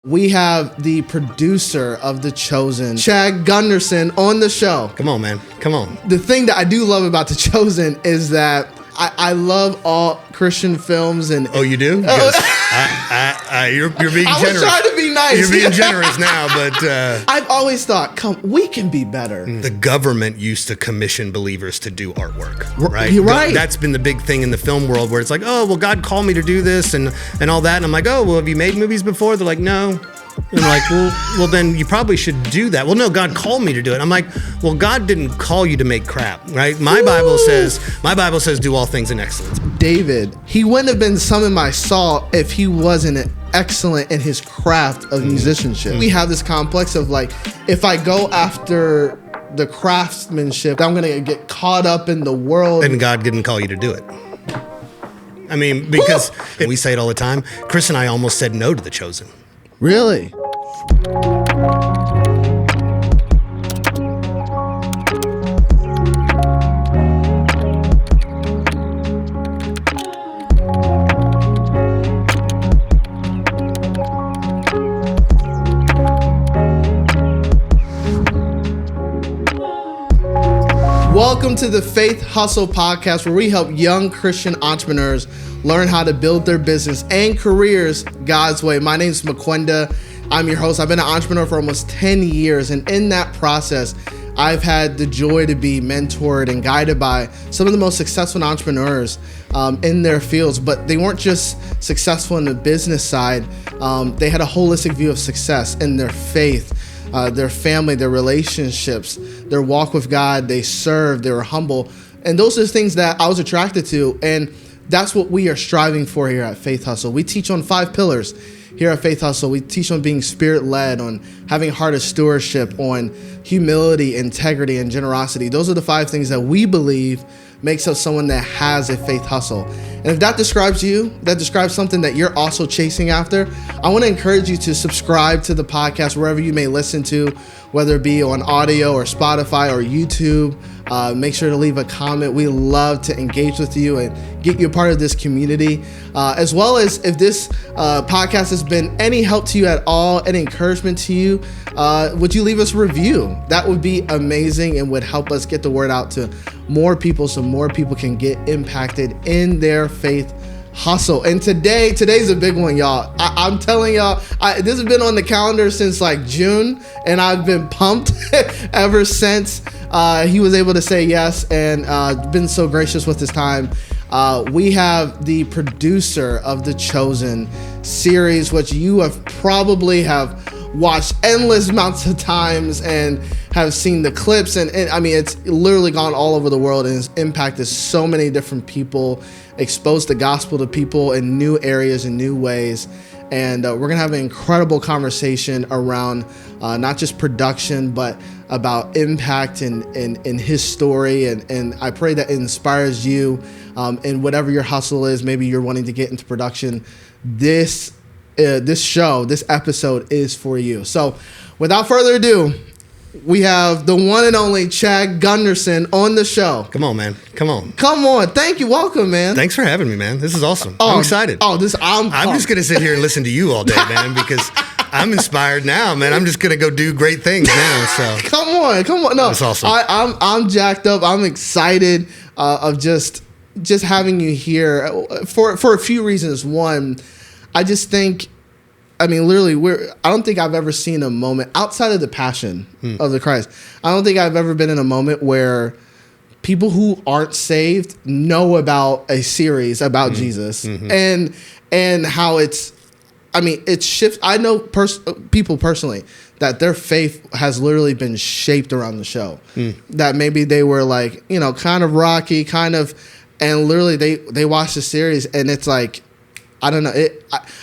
We have the producer of The Chosen, Chad Gundersen, on the show. Come on, man. Come on. The thing that I do love about The Chosen is that I love all Christian films. And oh, you do? You're being generous. I was trying to be nice. You're being generous now, but I've always thought, we can be better. The government used to commission believers to do artwork, right? You're right. That's been the big thing in the film world, where it's like, oh, well, God called me to do this and all that, and I'm like, oh, well, have you made movies before? They're like, no. And I'm like, well, then you probably should do that. Well, no, God called me to do it. I'm like, well, God didn't call you to make crap, right? My Bible says, do all things in excellence. David, he wouldn't have been some of my Saul if he wasn't excellent in his craft of musicianship. We have this complex of like, if I go after the craftsmanship, I'm gonna get caught up in the world. And God didn't call you to do it. I mean, because we say it all the time. Chris and I almost said no to The Chosen. Really? Welcome to the Faith Hustle Podcast, where we help young Christian entrepreneurs learn how to build their business and careers God's way. My name is Makwenda. I'm your host. I've been an entrepreneur for almost 10 years, and in that process, I've had the joy to be mentored and guided by some of the most successful entrepreneurs in their fields. But they weren't just successful in the business side. They had a holistic view of success in their faith, their family, their relationships, their walk with God. They served, they were humble. And those are the things that I was attracted to. And that's what we are striving for here at Faith Hustle. We teach on 5 pillars here at Faith Hustle. We teach on being spirit-led, on having a heart of stewardship, on humility, integrity, and generosity. Those are the 5 things that we believe makes us someone that has a faith hustle. And if that describes you, that describes something that you're also chasing after, I want to encourage you to subscribe to the podcast wherever you may listen to, whether it be on audio or Spotify or YouTube. Make sure to leave a comment. We love to engage with you and get you a part of this community. As well as if this podcast has been any help to you at all, any encouragement to you, would you leave us a review? That would be amazing and would help us get the word out to more people so more people can get impacted in their faith hustle. And today's a big one, y'all. I'm telling y'all, this has been on the calendar since like June, and I've been pumped ever since he was able to say yes, and been so gracious with his time. We have the producer of The Chosen series, which you have probably have watched endless amounts of times and have seen the clips, and I mean, it's literally gone all over the world and has impacted so many different people, exposed the gospel to people in new areas and new ways. And we're gonna have an incredible conversation around not just production, but about impact in his story. And I pray that it inspires you in whatever your hustle is. Maybe you're wanting to get into production. This episode is for you. So without further ado, we have the one and only Chad Gundersen on the show. Come on, man. Come on. Thank you. Welcome, man. Thanks for having me, man. This is awesome. I'm excited. I'm just going to sit here and listen to you all day, man, because I'm inspired now, man. I'm just going to go do great things now. So Come on. No, that's awesome. I'm jacked up. I'm excited of just having you here for a few reasons. One, I just think, literally, I don't think I've ever seen a moment outside of the passion of the Christ. I don't think I've ever been in a moment where people who aren't saved know about a series about Jesus and how it's shifts. I know people personally that their faith has literally been shaped around the show. That maybe they were like, kind of rocky, and literally they watched the series and it's like, I don't know.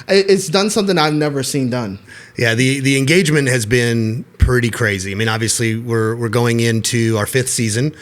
It's done something I've never seen done. Yeah, the engagement has been pretty crazy. I mean, obviously we're going into our 5th season.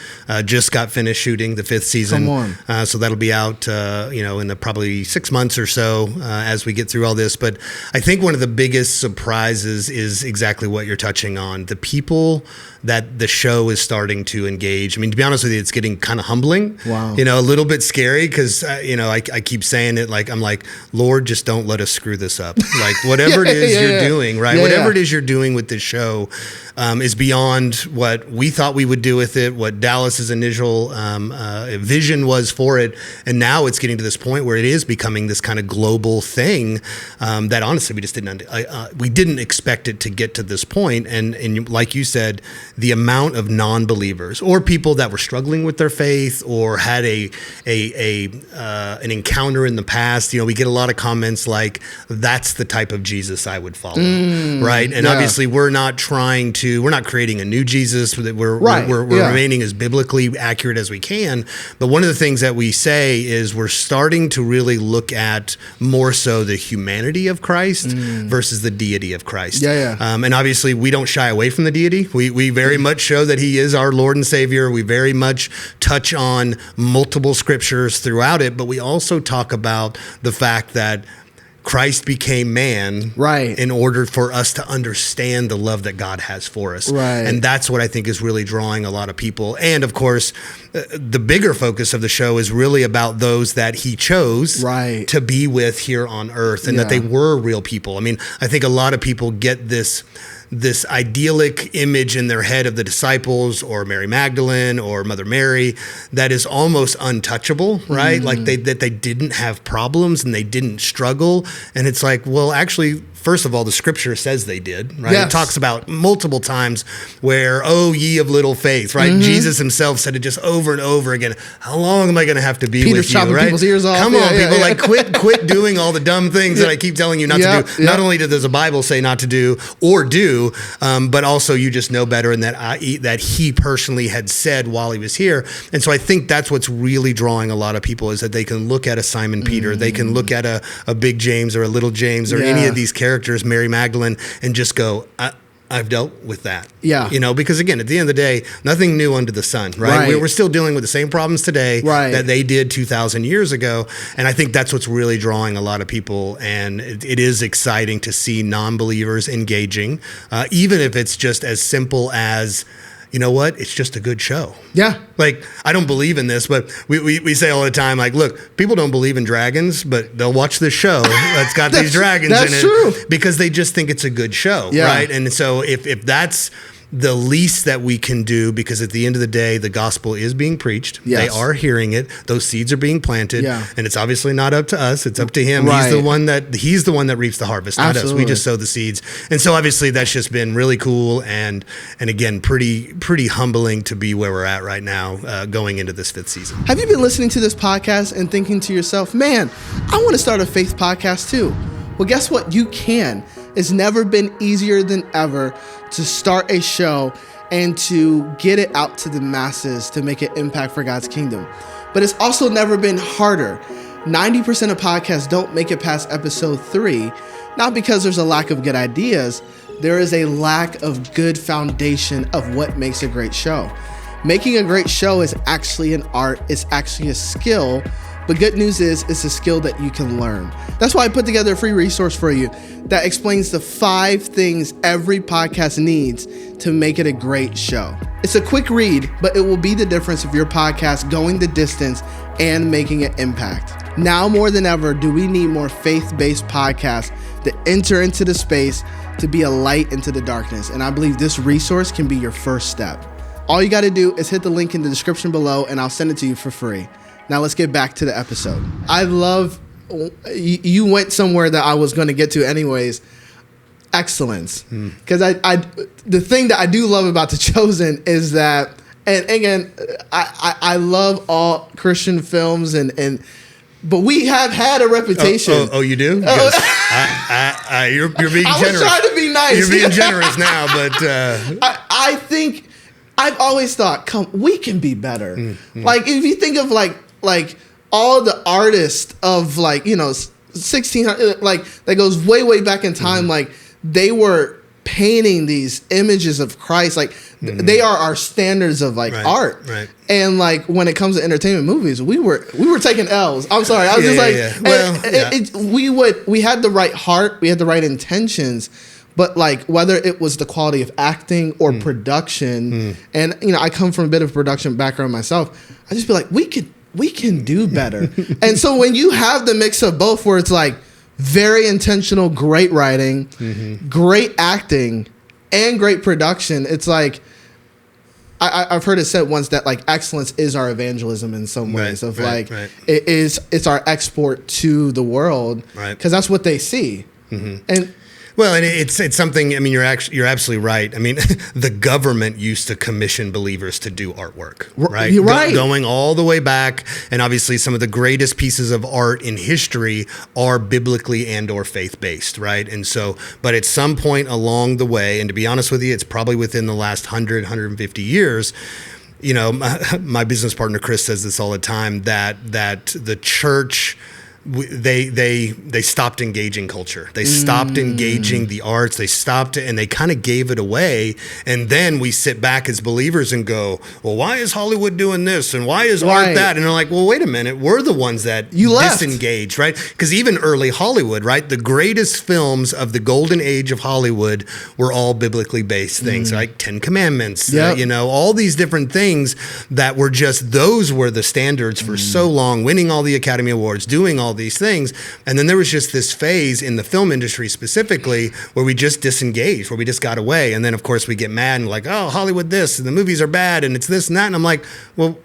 Just got finished shooting the 5th season. Come on. So that'll be out, in the probably 6 months or so as we get through all this. But I think one of the biggest surprises is exactly what you're touching on. The people that the show is starting to engage. I mean, to be honest with you, it's getting kind of humbling. Wow. A little bit scary because, I keep saying it like, I'm like, Lord, just don't let us screw this up. Like whatever it is you're doing, right? Whatever it is you're doing with this show is beyond what we thought we would do with it, what Dallas's initial vision was for it. And now it's getting to this point where it is becoming this kind of global thing that honestly we just we didn't expect it to get to this point. And like you said, the amount of non-believers or people that were struggling with their faith or had an encounter in the past, we get a lot of comments like, that's the type of Jesus I would follow, right? And obviously we're not creating a new Jesus. We're remaining as biblically accurate as we can. But one of the things that we say is we're starting to really look at more so the humanity of Christ versus the deity of Christ. And obviously we don't shy away from the deity. We very much show that he is our Lord and Savior. We very much touch on multiple scriptures throughout it, but we also talk about the fact that Christ became man in order for us to understand the love that God has for us. And that's what I think is really drawing a lot of people. And of course, the bigger focus of the show is really about those that he chose to be with here on earth and that they were real people. I mean, I think a lot of people get this idyllic image in their head of the disciples or Mary Magdalene or Mother Mary that is almost untouchable, right? Like that they didn't have problems and they didn't struggle. And it's like, well, actually, first of all, the scripture says they did, right? It talks about multiple times where, oh, ye of little faith, right? Jesus himself said it just over and over again. How long am I going to have to be Peter's with you, chopping right? people's ears off. Come on, people, like quit doing all the dumb things that I keep telling you not to do. Not only does the Bible say not to do or do, but also you just know better, and that he personally had said while he was here. And so I think that's what's really drawing a lot of people is that they can look at a Simon Peter, they can look at a big James or a little James or any of these characters, Mary Magdalene, and just go, I've dealt with that. Because again, at the end of the day, nothing new under the sun, right? We're still dealing with the same problems today that they did 2,000 years ago. And I think that's what's really drawing a lot of people. And it is exciting to see non-believers engaging, even if it's just as simple as, you know what? It's just a good show. Like, I don't believe in this, but we say all the time, like, look, people don't believe in dragons, but they'll watch this show that's got these dragons in it because they just think it's a good show, right? And so if that's the least that we can do, because at the end of the day, the gospel is being preached. They are hearing it. Those seeds are being planted, and it's obviously not up to us. It's up to him. He's the one that reaps the harvest, not us. We just sow the seeds. And so obviously that's just been really cool. And again, pretty humbling to be where we're at right now, going into this 5th season. Have you been listening to this podcast and thinking to yourself, man, I want to start a faith podcast too? Well, guess what? You can. It's never been easier than ever to start a show and to get it out to the masses to make an impact for God's kingdom. But it's also never been harder. 90% of podcasts don't make it past episode 3, not because there's a lack of good ideas. There is a lack of good foundation of what makes a great show. Making a great show is actually an art. It's actually a skill. But good news is it's a skill that you can learn. That's why I put together a free resource for you that explains the 5 things every podcast needs to make it a great show. It's a quick read, but it will be the difference of your podcast going the distance and making an impact. Now more than ever, do we need more faith-based podcasts that enter into the space to be a light into the darkness. And I believe this resource can be your first step. All you got to do is hit the link in the description below and I'll send it to you for free. Now let's get back to the episode. I love, you went somewhere that I was going to get to anyways, excellence. Because the thing that I do love about The Chosen is that, and again, I love all Christian films but we have had a reputation. Oh, you do? You're being generous. I was trying to be nice. You're being generous now, but I think I've always thought, we can be better. Like if you think of like all the artists of 1600, like that goes way back in time. Like they were painting these images of Christ. Like they are our standards of like art. Right. And like when it comes to entertainment movies, we were taking L's. I'm sorry. I was just like, well, we had the right heart, we had the right intentions, but like whether it was the quality of acting or production, and you know, I come from a bit of a production background myself. I just feel like we can do better. And so when you have the mix of both, where it's like very intentional, great writing, great acting, and great production, it's like I've heard it said once that like excellence is our evangelism in some ways. It's our export to the world, because that's what they see. And well, and it's something. I mean, you're absolutely right. I mean, the government used to commission believers to do artwork, right? You're right. Going all the way back, and obviously some of the greatest pieces of art in history are biblically and/or faith-based, right? And so, but at some point along the way, and to be honest with you, it's probably within the last 150 years. You know, my business partner Chris says this all the time, that the church, they stopped engaging culture. They stopped engaging the arts. They stopped, and they kind of gave it away. And then we sit back as believers and go, well, why is Hollywood doing this? And why is art that? And they're like, well, wait a minute. We're the ones that disengaged, right? Because even early Hollywood, right? The greatest films of the golden age of Hollywood were all biblically based things, like 10 Commandments, you know, all these different things that were just, those were the standards for so long, winning all the Academy Awards, doing all these things. And then there was just this phase in the film industry specifically where we just disengaged, where we just got away. And then of course we get mad and like, oh, Hollywood this, and the movies are bad, and it's this and that. And I'm like, well,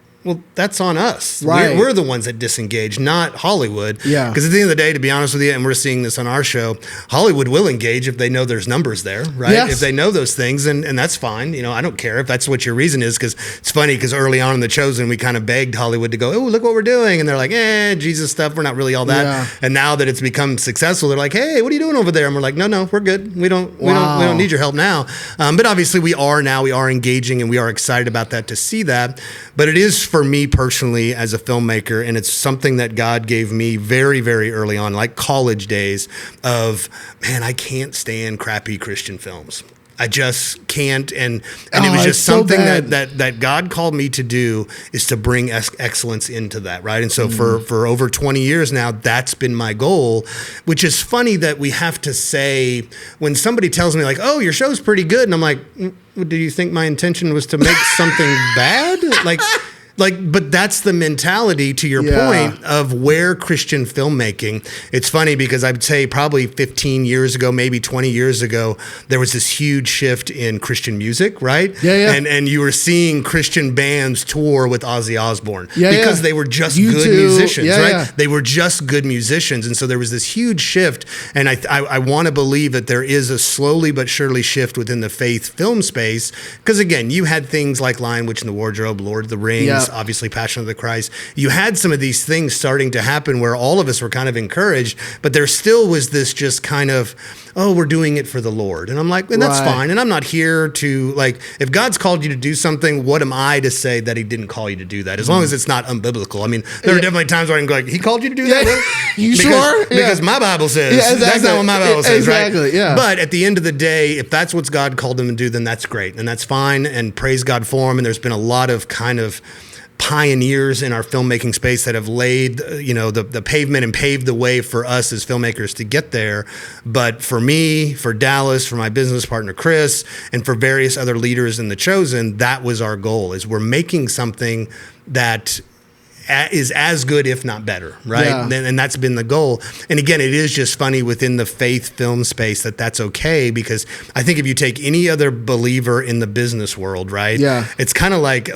that's on us. Right. We're the ones that disengage, not Hollywood. Yeah. Because at the end of the day, to be honest with you, and we're seeing this on our show, Hollywood will engage if they know there's numbers there, right? Yes. If they know those things, and that's fine. You know, I don't care if that's what your reason is, because it's funny, because early on in The Chosen, we kind of begged Hollywood to go, oh, look what we're doing. And they're like, Jesus stuff, we're not really all that. Yeah. And now that it's become successful, they're like, hey, what are you doing over there? And we're like, no, we're good. We don't need your help now. But obviously we are engaging, and we are excited about that, to see that. But it is, for me personally, as a filmmaker, and it's something that God gave me very, very early on, like college days, of, man, I can't stand crappy Christian films. I just can't, and it was just something that God called me to do, is to bring excellence into that, right? And so for over 20 years now, that's been my goal, which is funny that we have to say, when somebody tells me like, oh, your show's pretty good, and I'm like, do you think my intention was to make something bad? But that's the mentality, to your point, of where Christian filmmaking. It's funny because I'd say probably 15 years ago, maybe 20 years ago, there was this huge shift in Christian music, right? Yeah. And you were seeing Christian bands tour with Ozzy Osbourne because they were just good musicians, right? Yeah. They were just good musicians. And so there was this huge shift. And I want to believe that there is a slowly but surely shift within the faith film space. Because again, you had things like Lion, Witch, and the Wardrobe, Lord of the Rings, obviously Passion of the Christ. You had some of these things starting to happen where all of us were kind of encouraged, but there still was this just kind of, oh, we're doing it for the Lord. And I'm like, and that's fine. And I'm not here to, like, if God's called you to do something, what am I to say that he didn't call you to do that? As long as it's not unbiblical. I mean, there are definitely times where I can go like, he called you to do that? You sure? Because my Bible says, that's not what my Bible says, right? Yeah. But at the end of the day, if that's what God called them to do, then that's great. And that's fine. And praise God for him. And there's been a lot of kind of pioneers in our filmmaking space that have laid, you know, the pavement and paved the way for us as filmmakers to get there. But for me, for Dallas, for my business partner Chris, and for various other leaders in The Chosen, that was our goal, is we're making something that is as good, if not better, right? Yeah. And that's been the goal. And again, it is just funny within the faith film space that's okay, because I think if you take any other believer in the business world, right? Yeah. It's kind of like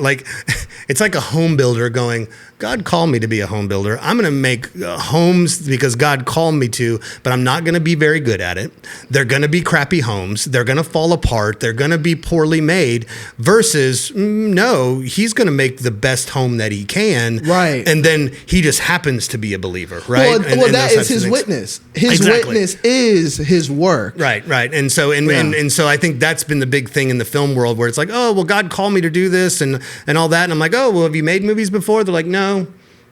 it's like a home builder going, God called me to be a home builder. I'm going to make homes because God called me to, but I'm not going to be very good at it. They're going to be crappy homes. They're going to fall apart. They're going to be poorly made, versus no, he's going to make the best home that he can. Right. And then he just happens to be a believer, right? Well, that is his witness. His witness is his work. Right. And so and so I think that's been the big thing in the film world, where it's like, oh, well, God called me to do this and all that. And I'm like, oh, well, have you made movies before? They're like, no.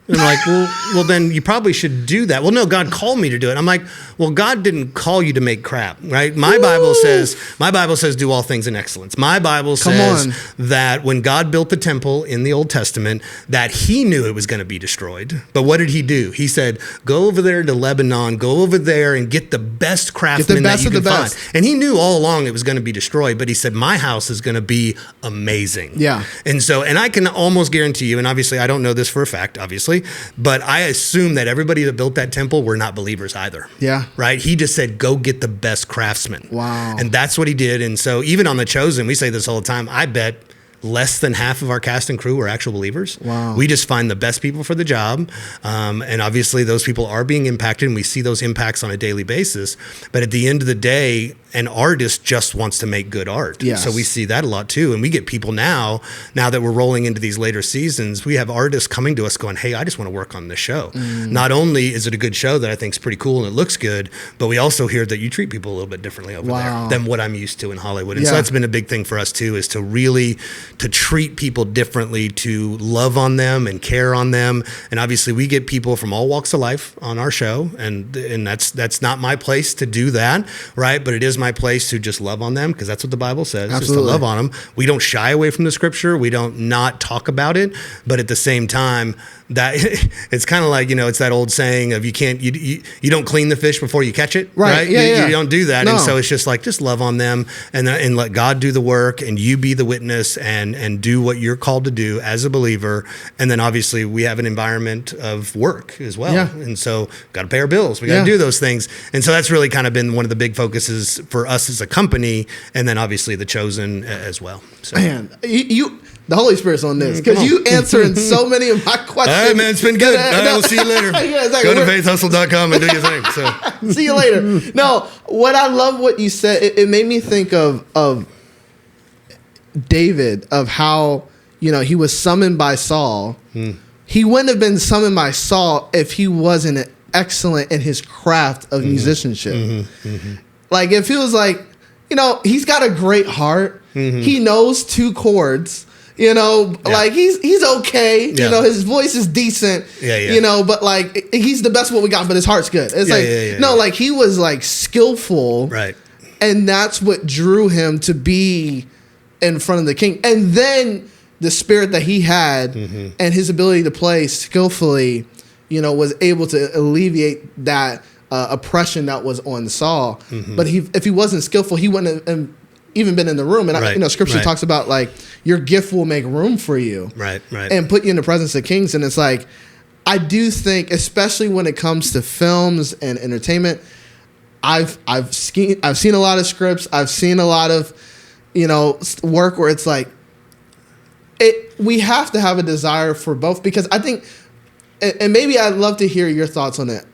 And And I'm like, well, then you probably should do that. Well, no, God called me to do it. I'm like, well, God didn't call you to make crap, right? My Bible says do all things in excellence. My Bible says that when God built the temple in the Old Testament, that he knew it was going to be destroyed. But what did he do? He said, go over there to Lebanon, go over there and get the best craftsmen that you can find. And he knew all along it was going to be destroyed, but he said, my house is going to be amazing. Yeah. And I can almost guarantee you, and obviously I don't know this for a fact, obviously, but I assume that everybody that built that temple were not believers either. Yeah. Right? He just said, go get the best craftsmen. Wow. And that's what he did. And so even on The Chosen, we say this all the time, I bet less than half of our cast and crew are actual believers. Wow. We just find the best people for the job. And obviously those people are being impacted and we see those impacts on a daily basis. But at the end of the day, an artist just wants to make good art. Yes. So we see that a lot too. And we get people now that we're rolling into these later seasons, we have artists coming to us going, hey, I just want to work on this show. Not only is it a good show that I think is pretty cool and it looks good, but we also hear that you treat people a little bit differently over there than what I'm used to in Hollywood. And so that's been a big thing for us too, is to really to treat people differently, to love on them and care on them. And obviously we get people from all walks of life on our show. And that's not my place to do that, right? But it is my place to just love on them, because that's what the Bible says. Absolutely. Just to love on them. We don't shy away from the scripture. We don't not talk about it. But at the same time, that it's kind of like, it's that old saying of you don't clean the fish before you catch it, right? You don't do that. No. And so it's just like, just love on them and let God do the work and you be the witness and do what you're called to do as a believer. And then obviously we have an environment of work as well. Yeah. And so got to pay our bills. We got to do those things. And so that's really kind of been one of the big focuses for us as a company. And then obviously The Chosen as well. So. Man, the Holy Spirit's on this, because you answering so many of my questions. All right, man, it's been good. All right, we'll see you later. Yeah, exactly. Go to faithhustle.com and do your thing. So. See you later. No, what I love what you said, it made me think of David, of how, he was summoned by Saul. He wouldn't have been summoned by Saul if he wasn't excellent in his craft of musicianship. Like, if he was like, he's got a great heart. He knows 2 chords. Like he's okay. Yeah. His voice is decent. Yeah. But like he's the best what we got, but his heart's good. It's like he was like skillful. Right. And that's what drew him to be in front of the king. And then the spirit that he had and his ability to play skillfully, was able to alleviate that oppression that was on Saul. But if he wasn't skillful, he wouldn't have even been in the room. And scripture talks about like your gift will make room for you, right, and put you in the presence of kings. And it's like, I do think, especially when it comes to films and entertainment, I've seen a lot of scripts. I've seen a lot of work where it's like we have to have a desire for both, because I think, and maybe I'd love to hear your thoughts on it,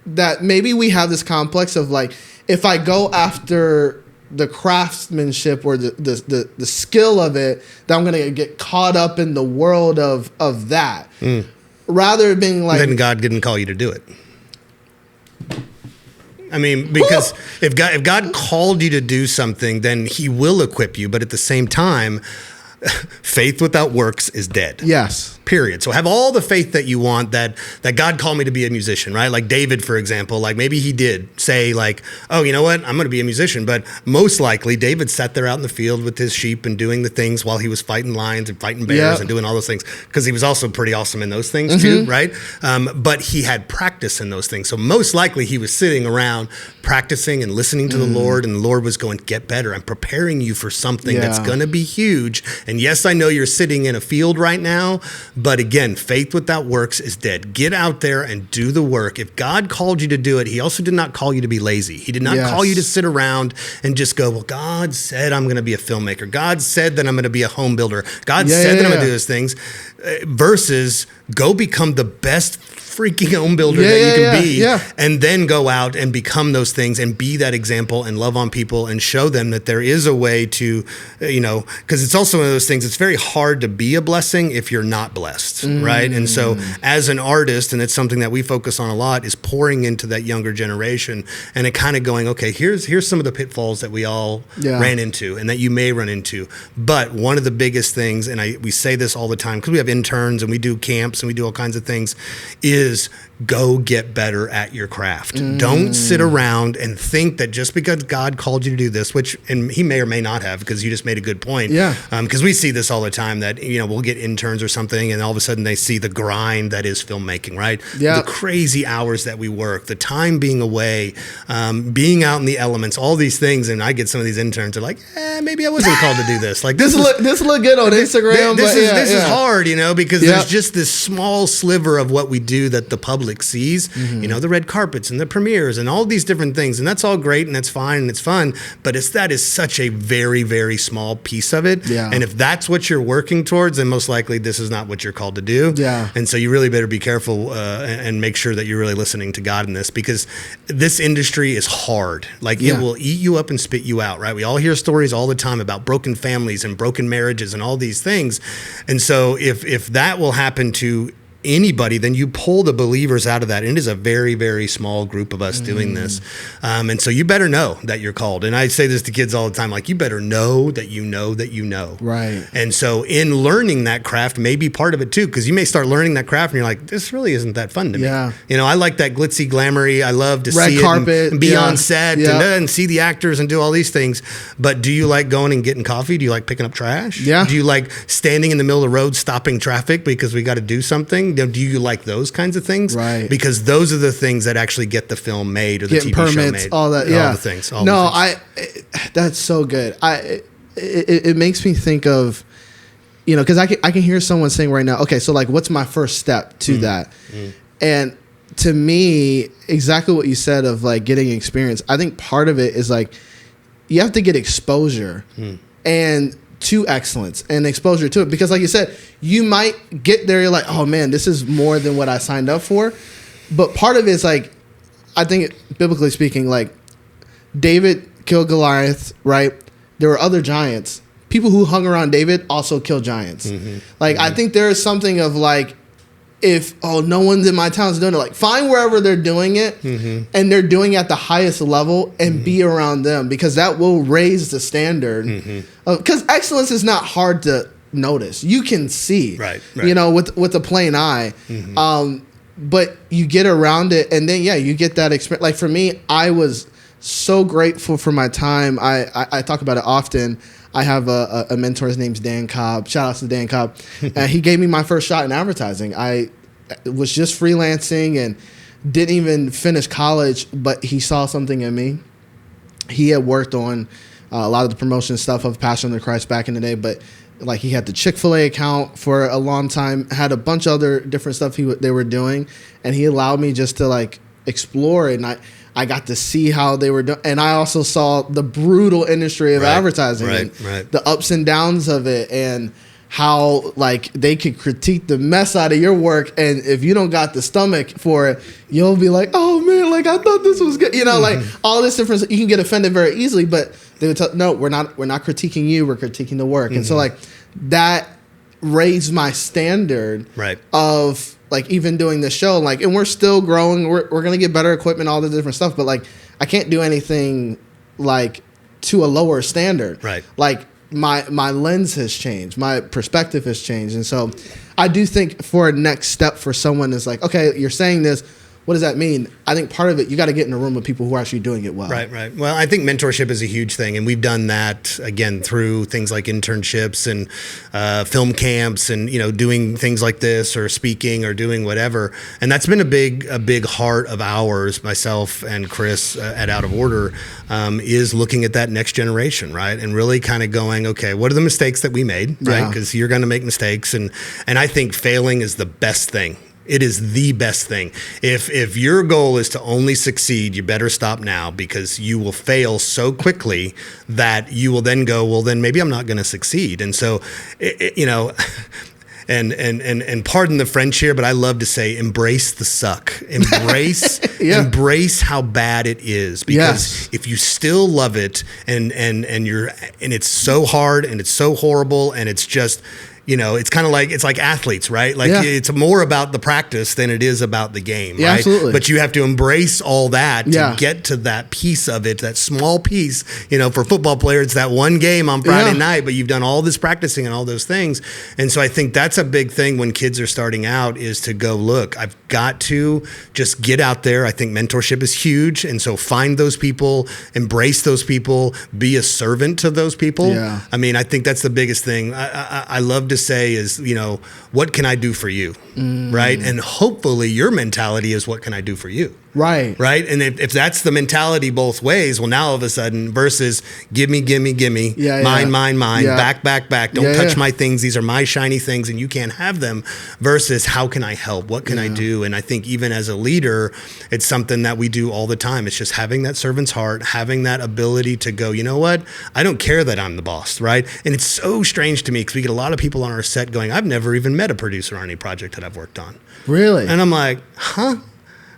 that maybe we have this complex of like, if I go after the craftsmanship or the skill of it, that I'm gonna get caught up in the world of that, rather than being like, then God didn't call you to do it. I mean, because if God called you to do something, then He will equip you. But at the same time, faith without works is dead. Yes. Period. So have all the faith that you want, that God called me to be a musician, right? Like David, for example, like maybe he did say like, oh, you know what? I'm going to be a musician. But most likely David sat there out in the field with his sheep and doing the things while he was fighting lions and fighting bears and doing all those things, because he was also pretty awesome in those things too, right? But he had practice in those things. So most likely he was sitting around practicing and listening to the Lord, and the Lord was going, get better. I'm preparing you for something that's going to be huge. And yes, I know you're sitting in a field right now, but again, faith without works is dead. Get out there and do the work. If God called you to do it, He also did not call you to be lazy. He did not call you to sit around and just go, well, God said I'm going to be a filmmaker. God said that I'm going to be a home builder. God said that I'm going to do those things. Versus go become the best freaking home builder that you can be, yeah. and then go out and become those things and be that example and love on people and show them that there is a way to, because it's also one of those things, it's very hard to be a blessing if you're not blessed, right? And so as an artist, and it's something that we focus on a lot, is pouring into that younger generation and it kind of going, okay, here's some of the pitfalls that we all ran into and that you may run into. But one of the biggest things, and we say this all the time because we have interns and we do camps and we do all kinds of things, is go get better at your craft. Don't sit around and think that just because God called you to do this, and he may or may not have, because you just made a good point. Yeah. Because we see this all the time that, we'll get interns or something and all of a sudden they see the grind that is filmmaking, right? Yeah. The crazy hours that we work, the time being away, being out in the elements, all these things. And I get some of these interns are like, maybe I wasn't called to do this. Like this look good on Instagram. This is hard, because there's just this small sliver of what we do that the public sees, the red carpets and the premieres and all these different things. And that's all great and that's fine and it's fun, but that is such a very, very small piece of it. Yeah. And if that's what you're working towards, then most likely this is not what you're called to do. Yeah. And so you really better be careful and make sure that you're really listening to God in this, because this industry is hard. Like it will eat you up and spit you out, right? We all hear stories all the time about broken families and broken marriages and all these things. And so if that will happen to anybody, then you pull the believers out of that. And it is a very, very small group of us doing this. And so you better know that you're called. And I say this to kids all the time, like, you better know that you know that you know. Right. And so in learning that craft may be part of it too, because you may start learning that craft and you're like, this really isn't that fun to me. I like that glitzy, glamoury. I love to red see carpet, it and be on set and see the actors and do all these things. But do you like going and getting coffee? Do you like picking up trash? Yeah. Do you like standing in the middle of the road, stopping traffic because we got to do something? Do you like those kinds of things? Right. Because those are the things that actually get the film made or the Getting TV show permits, made. all that. All the things. That's so good. It makes me think of, because I can hear someone saying right now, okay, so like, what's my first step to that? And to me, exactly what you said of like getting experience. I think part of it is like, you have to get exposure and to excellence and exposure to it, because like you said, you might get there, you're like, oh man, this is more than what I signed up for. But part of it is like, I think biblically speaking, like David killed Goliath, right? There were other giants. People who hung around David also killed giants. I think there is something of like, if no one's in my town's doing it, like find wherever they're doing it and they're doing it at the highest level and be around them, because that will raise the standard. Because excellence is not hard to notice. You can see, right. With a plain eye. But you get around it and then you get that experience. Like for me, I was so grateful for my time. I talk about it often. I have a mentor. His name's Dan Cobb. Shout out to Dan Cobb. He gave me my first shot in advertising. I was just freelancing and didn't even finish college, but he saw something in me. He had worked on a lot of the promotion stuff of Passion of the Christ back in the day, but like he had the Chick-fil-A account for a long time, had a bunch of other different stuff they were doing, and he allowed me just to like explore it. And I got to see how they were doing. And I also saw the brutal industry of advertising and the ups and downs of it, and how like they could critique the mess out of your work. And if you don't got the stomach for it, you'll be like, oh man, like I thought this was good. Like all this different, you can get offended very easily, but they would tell, no, we're not critiquing you, we're critiquing the work. And so like that raised my standard of like even doing this show, like, and we're still growing. We're going to get better equipment, all the different stuff, but like, I can't do anything like to a lower standard. Right. Like my lens has changed, my perspective has changed. And so I do think for a next step for someone is like, okay, you're saying this, what does that mean? I think part of it, you got to get in a room with people who are actually doing it well. Right. Well, I think mentorship is a huge thing. And we've done that, again, through things like internships and film camps and, doing things like this or speaking or doing whatever. And that's been a big heart of ours, myself and Chris at Out of Order, is looking at that next generation, right? And really kind of going, okay, what are the mistakes that we made, right? Because you're going to make mistakes. And I think failing is the best thing. It is the best thing. If your goal is to only succeed, you better stop now, because you will fail so quickly that you will then go, well, then maybe I'm not going to succeed. And so, and pardon the French here, but I love to say embrace the suck. Embrace how bad it is, because if you still love it and it's so hard and it's so horrible and it's just, you know, it's kind of like, it's like athletes, right? Like it's more about the practice than it is about the game, right? Absolutely. But you have to embrace all that to get to that piece of it, that small piece. You know, for football players, it's that one game on Friday night, but you've done all this practicing and all those things. And so I think that's a big thing when kids are starting out, is to go, look, I've got to just get out there. I think mentorship is huge. And so find those people, embrace those people, be a servant to those people. Yeah. I mean, I think that's the biggest thing. I love to say is, you know, what can I do for you? Right. And hopefully your mentality is, what can I do for you? Right. And if that's the mentality both ways, well, now all of a sudden, versus give me, mine, back, don't touch my things. These are my shiny things and you can't have them, versus how can I help? What can I do? And I think even as a leader, it's something that we do all the time. It's just having that servant's heart, having that ability to go, you know what? I don't care that I'm the boss, right? And it's so strange to me because we get a lot of people on our set going, I've never even met a producer on any project that I've worked on. Really? And I'm like, huh?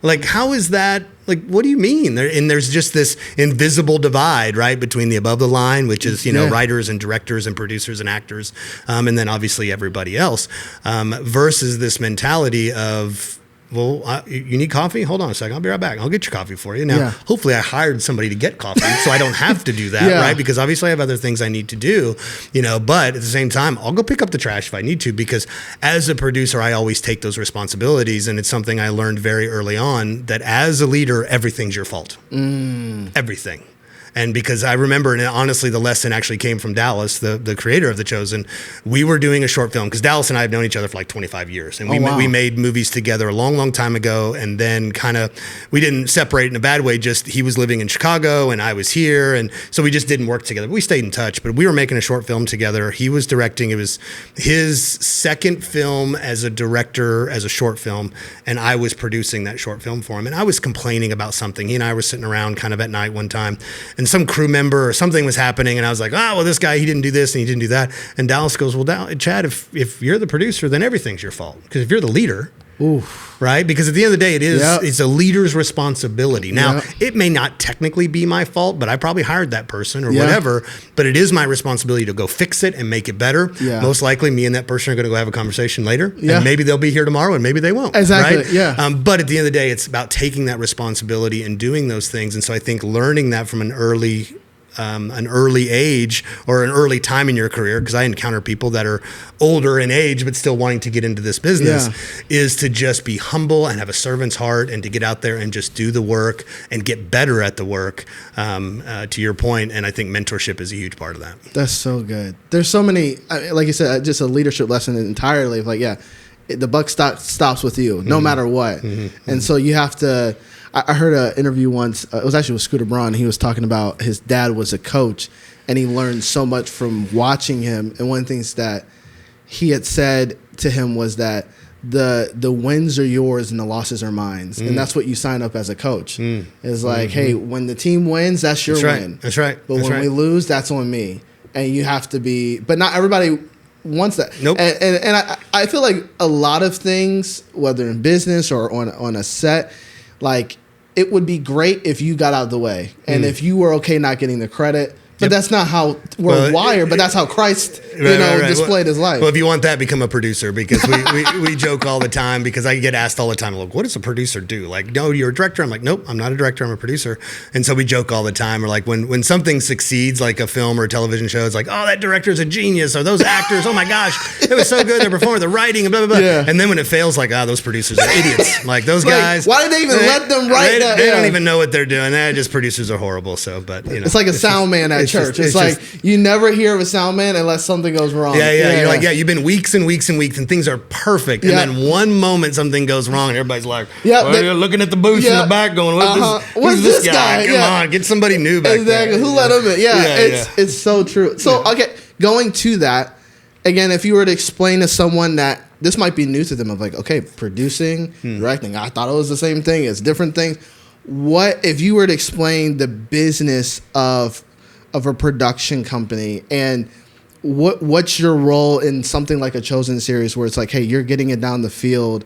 Like, how is that? Like, what do you mean? And there's just this invisible divide, right, between the above the line, which is, you know, writers and directors and producers and actors, and then obviously everybody else, versus this mentality of, well, you need coffee? Hold on a second. I'll be right back. I'll get your coffee for you. Now, hopefully I hired somebody to get coffee so I don't have to do that, right? Because obviously I have other things I need to do, you know, but at the same time, I'll go pick up the trash if I need to, because as a producer, I always take those responsibilities. And it's something I learned very early on, that as a leader, everything's your fault. Everything. And because I remember, and honestly, the lesson actually came from Dallas, the creator of The Chosen. We were doing a short film, because Dallas and I have known each other for like 25 years. And we made movies together a long, long time ago. And then kind of, we didn't separate in a bad way, just he was living in Chicago and I was here. And so we just didn't work together. We stayed in touch, but we were making a short film together. He was directing. It was his second film as a director, as a short film. And I was producing that short film for him. And I was complaining about something. He and I were sitting around kind of at night one time, and some crew member or something was happening, and I was like, well, this guy, he didn't do this and he didn't do that. And Dallas goes, well, Chad, if you're the producer, then everything's your fault. Because if you're the leader, right? Because at the end of the day, it's a leader's responsibility. Now, it may not technically be my fault, but I probably hired that person or whatever, but it is my responsibility to go fix it and make it better. Most likely me and that person are going to go have a conversation later, and maybe they'll be here tomorrow and maybe they won't. Exactly. Right? But at the end of the day, it's about taking that responsibility and doing those things. And so I think learning that from an early age or an early time in your career, because I encounter people that are older in age but still wanting to get into this business, is to just be humble and have a servant's heart, and to get out there and just do the work and get better at the work, to your point. And I think mentorship is a huge part of that. That's so good. There's so many, like you said, just a leadership lesson entirely of like, the buck stops with you no matter what. And so you have to, I heard an interview once, it was actually with Scooter Braun. He was talking about his dad was a coach, and he learned so much from watching him. And one of the things that he had said to him was that the wins are yours and the losses are mine. And that's what you sign up as a coach. It's like, hey, when the team wins, that's your win. That's right. But when we lose, that's on me. And you have to be, but not everybody wants that. Nope. And I feel like a lot of things, whether in business or on a set, like, it would be great if you got out of the way and if you were okay not getting the credit. But that's not how we're wired, but that's how Christ, displayed his life. Well, if you want that, become a producer, because we joke all the time, because I get asked all the time, like, what does a producer do? Like, no, you're a director. I'm like, nope, I'm not a director. I'm a producer. And so we joke all the time. We're like, when something succeeds, like a film or a television show, it's like, oh, that director's a genius. Or those actors, oh my gosh, it was so good. They're performing, the writing, and blah, blah, blah. Yeah. And then when it fails, like, those producers are idiots. Like, those guys. Why did they even let them write that? They don't even know what they're doing. Just producers are horrible. So, but, it's like a sound man at church. It's like, you never hear of a sound man unless something goes wrong. You're like, you've been weeks and weeks and weeks and things are perfect. And then one moment something goes wrong and everybody's like, you're looking at the booth in the back going, who's this guy? Come on, get somebody new back there. Who let him in? It's so true. So, okay, going to that, again, if you were to explain to someone that this might be new to them, of like, okay, producing, directing, I thought it was the same thing. It's different things. What, if you were to explain the business of a production company and what's your role in something like a Chosen series where it's like, hey, you're getting it down the field?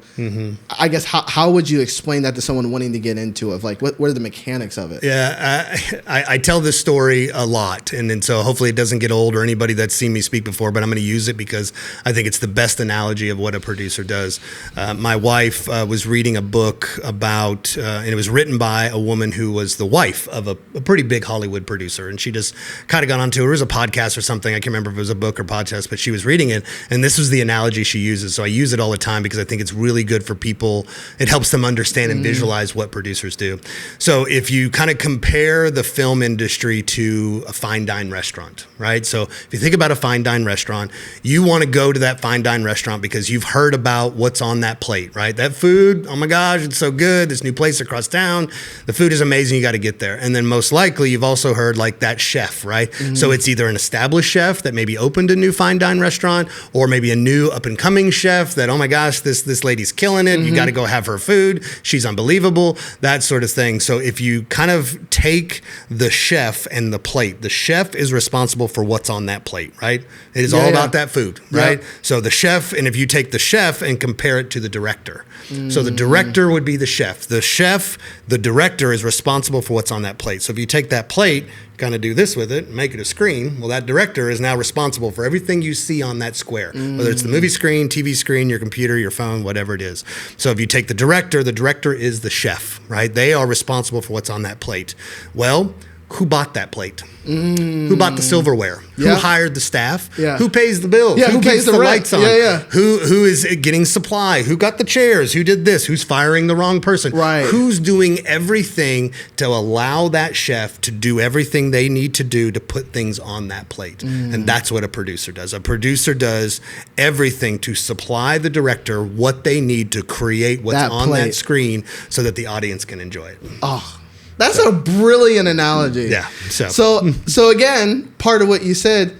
I guess how would you explain that to someone wanting to get into it? Like, what are the mechanics of it? Yeah, I tell this story a lot, and so hopefully it doesn't get old or anybody that's seen me speak before, but I'm going to use it because I think it's the best analogy of what a producer does. My wife was reading a book about, and it was written by a woman who was the wife of a pretty big Hollywood producer, and she just kind of got onto it. It was a podcast or something. I can't remember if it was a book or podcast, but she was reading it, and this was the analogy she uses. So I use it all the time because I think it's really good for people. It helps them understand and visualize what producers do. So if you kind of compare the film industry to a fine dine restaurant, right? So if you think about a fine dine restaurant, you want to go to that fine dine restaurant because you've heard about what's on that plate, right? That food, oh my gosh, it's so good. This new place across town, the food is amazing. You got to get there. And then most likely you've also heard like that chef, right? So it's either an established chef that maybe opened a new fine dine restaurant, or maybe a new up and coming chef that, oh my gosh, this lady's killing it. You got to go have her food. She's unbelievable, that sort of thing. So if you kind of take the chef and the plate, the chef is responsible for what's on that plate, right? It is all about that food, right? So the chef, and if you take the chef and compare it to the director. So the director would be the chef. The director is responsible for what's on that plate. So if you take that plate, kind of do this with it, make it a screen, well, that director is now responsible for everything you see on that square, whether it's the movie screen, TV screen, your computer, your phone, whatever it is. So if you take the director is the chef, right? They are responsible for what's on that plate. Well, who bought that plate? Who bought the silverware? Who hired the staff? Who pays the bills? Who keeps pays the lights on? rent? Who is getting supply? Who got the chairs? Who did this? Who's firing the wrong person? Right. Who's doing everything to allow that chef to do everything they need to do to put things on that plate? And that's what a producer does. A producer does everything to supply the director what they need to create what's on that screen so that the audience can enjoy it. Oh, that's a brilliant analogy. Yeah. So again, part of what you said,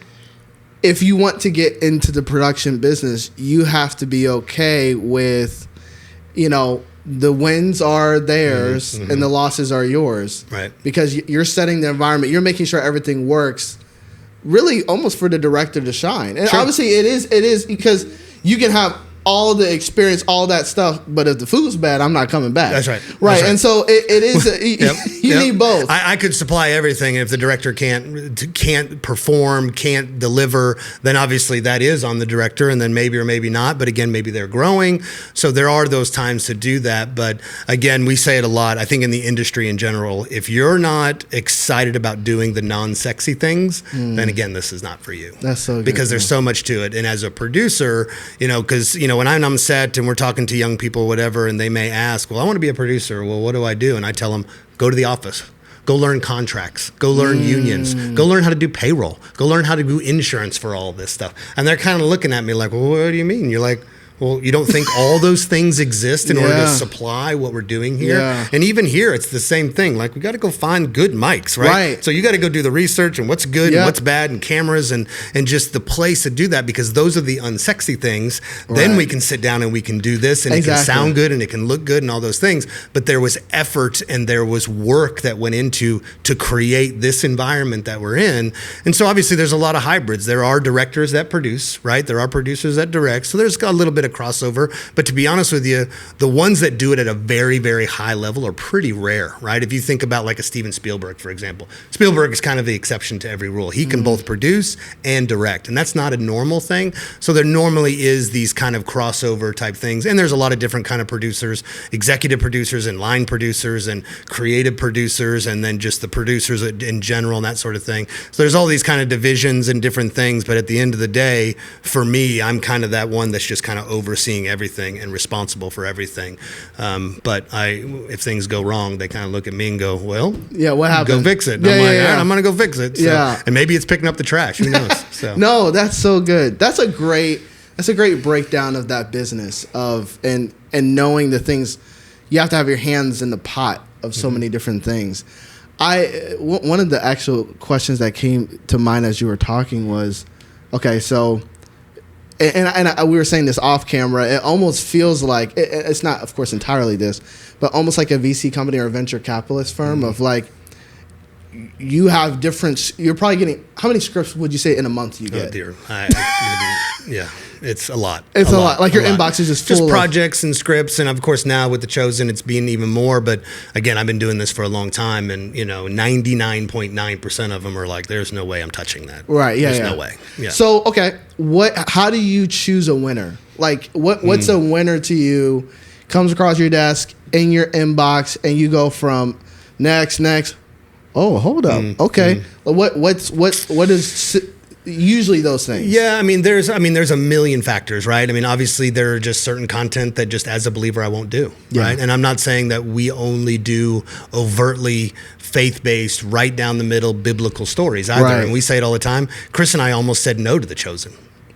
if you want to get into the production business, you have to be okay with, the wins are theirs and the losses are yours. Right. Because you're setting the environment. You're making sure everything works really almost for the director to shine. And obviously it is because you can have all the experience, all that stuff, but if the food's bad, I'm not coming back. That's right. Right. And so it is, you need both. I could supply everything. If the director can't perform, can't deliver, then obviously that is on the director, and then maybe or maybe not. But again, maybe they're growing. So there are those times to do that. But again, we say it a lot. I think in the industry in general, if you're not excited about doing the non-sexy things, then again, this is not for you. That's so good. Because there's so much to it. And as a producer, because, when I'm on set and we're talking to young people, whatever, and they may ask, well, I want to be a producer. Well, what do I do? And I tell them, go to the office. Go learn contracts. Go learn unions. Go learn how to do payroll. Go learn how to do insurance for all this stuff. And they're kind of looking at me like, well, what do you mean? You're like, well, you don't think all those things exist in order to supply what we're doing here? Yeah. And even here, it's the same thing. Like, we got to go find good mics, right? So you got to go do the research and what's good and what's bad and cameras and just the place to do that, because those are the unsexy things. Then we can sit down and we can do this, and it can sound good and it can look good and all those things. But there was effort and there was work that went into to create this environment that we're in. And so obviously there's a lot of hybrids. There are directors that produce, right? There are producers that direct. So there's a little bit of crossover, but to be honest with you, the ones that do it at a very, very high level are pretty rare, right? If you think about like a Steven Spielberg, for example, Spielberg is kind of the exception to every rule. He can both produce and direct, and that's not a normal thing. So there normally is these kind of crossover type things, and there's a lot of different kind of producers, executive producers and line producers and creative producers, and then just the producers in general and that sort of thing. So there's all these kind of divisions and different things, but at the end of the day, for me, I'm kind of that one that's just kind of overseeing everything and responsible for everything. But if things go wrong, they kind of look at me and go, well, what happened? Go fix it. And I'm like, all right, I'm going to go fix it. So, and maybe it's picking up the trash. Who knows? So. No, that's so good. That's a great breakdown of that business and knowing the things. You have to have your hands in the pot of so many different things. One of the actual questions that came to mind as you were talking was, okay, so and we were saying this off camera, it almost feels like it's not, of course, entirely this, but almost like a VC company or a venture capitalist firm of like, you have different. You're probably getting, how many scripts would you say in a month you get? Oh dear, yeah, it's a lot. It's a lot. Like your inbox is just full of projects and scripts, and of course now with The Chosen, it's been even more. But again, I've been doing this for a long time, and 99.9% of them are like, "There's no way I'm touching that." Right? Yeah. There's no way. Yeah. So okay, how do you choose a winner? Like what's a winner to you? Comes across your desk in your inbox, and you go from next. Oh, hold up. Okay, what is usually those things? Yeah, there's a million factors, right? Obviously there are just certain content that just as a believer I won't do, right? And I'm not saying that we only do overtly faith-based, right down the middle biblical stories either. Right. And we say it all the time. Chris and I almost said no to The Chosen.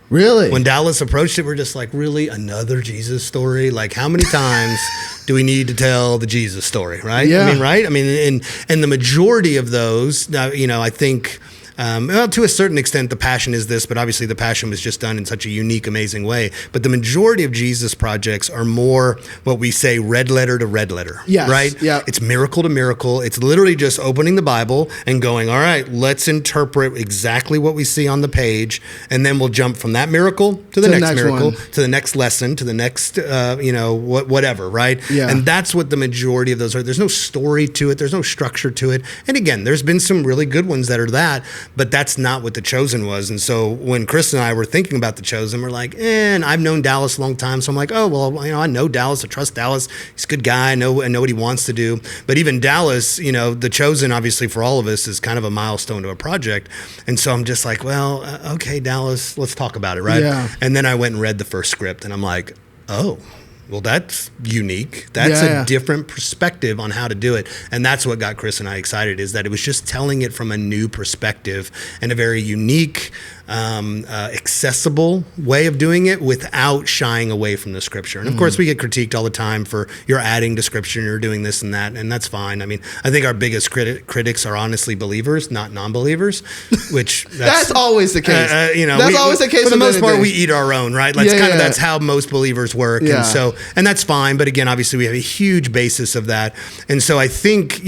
Really? When Dallas approached it, we're just like, really? Another Jesus story? Like, how many times do we need to tell the Jesus story, right? Yeah. Right? And the majority of those, I think... well, to a certain extent, the passion is this, but obviously the passion was just done in such a unique, amazing way. But the majority of Jesus projects are more what we say red letter to red letter, right? Yeah. It's miracle to miracle. It's literally just opening the Bible and going, all right, let's interpret exactly what we see on the page, and then we'll jump from that miracle to the next miracle, to the next lesson, to the next, whatever, right? Yeah. And that's what the majority of those are. There's no story to it. There's no structure to it. And again, there's been some really good ones that are that. But that's not what The Chosen was. And so when Chris and I were thinking about The Chosen, we're like, and I've known Dallas a long time. So I'm like, oh, well, I know Dallas. I trust Dallas. He's a good guy. I know what he wants to do. But even Dallas, The Chosen, obviously, for all of us is kind of a milestone to a project. And so I'm just like, well, okay, Dallas, let's talk about it, right? Yeah. And then I went and read the first script, and I'm like, oh, well, that's unique. That's a different perspective on how to do it. And that's what got Chris and I excited, is that it was just telling it from a new perspective and a very unique, accessible way of doing it without shying away from the scripture. And of course, we get critiqued all the time for you're adding to scripture and you're doing this and that, and that's fine. I think our biggest critics are honestly believers, not non-believers, which that's always the case. That's always the case. For the most part, we eat our own, right? That's how most believers work. Yeah. And that's fine. But again, obviously, we have a huge basis of that. And so I think,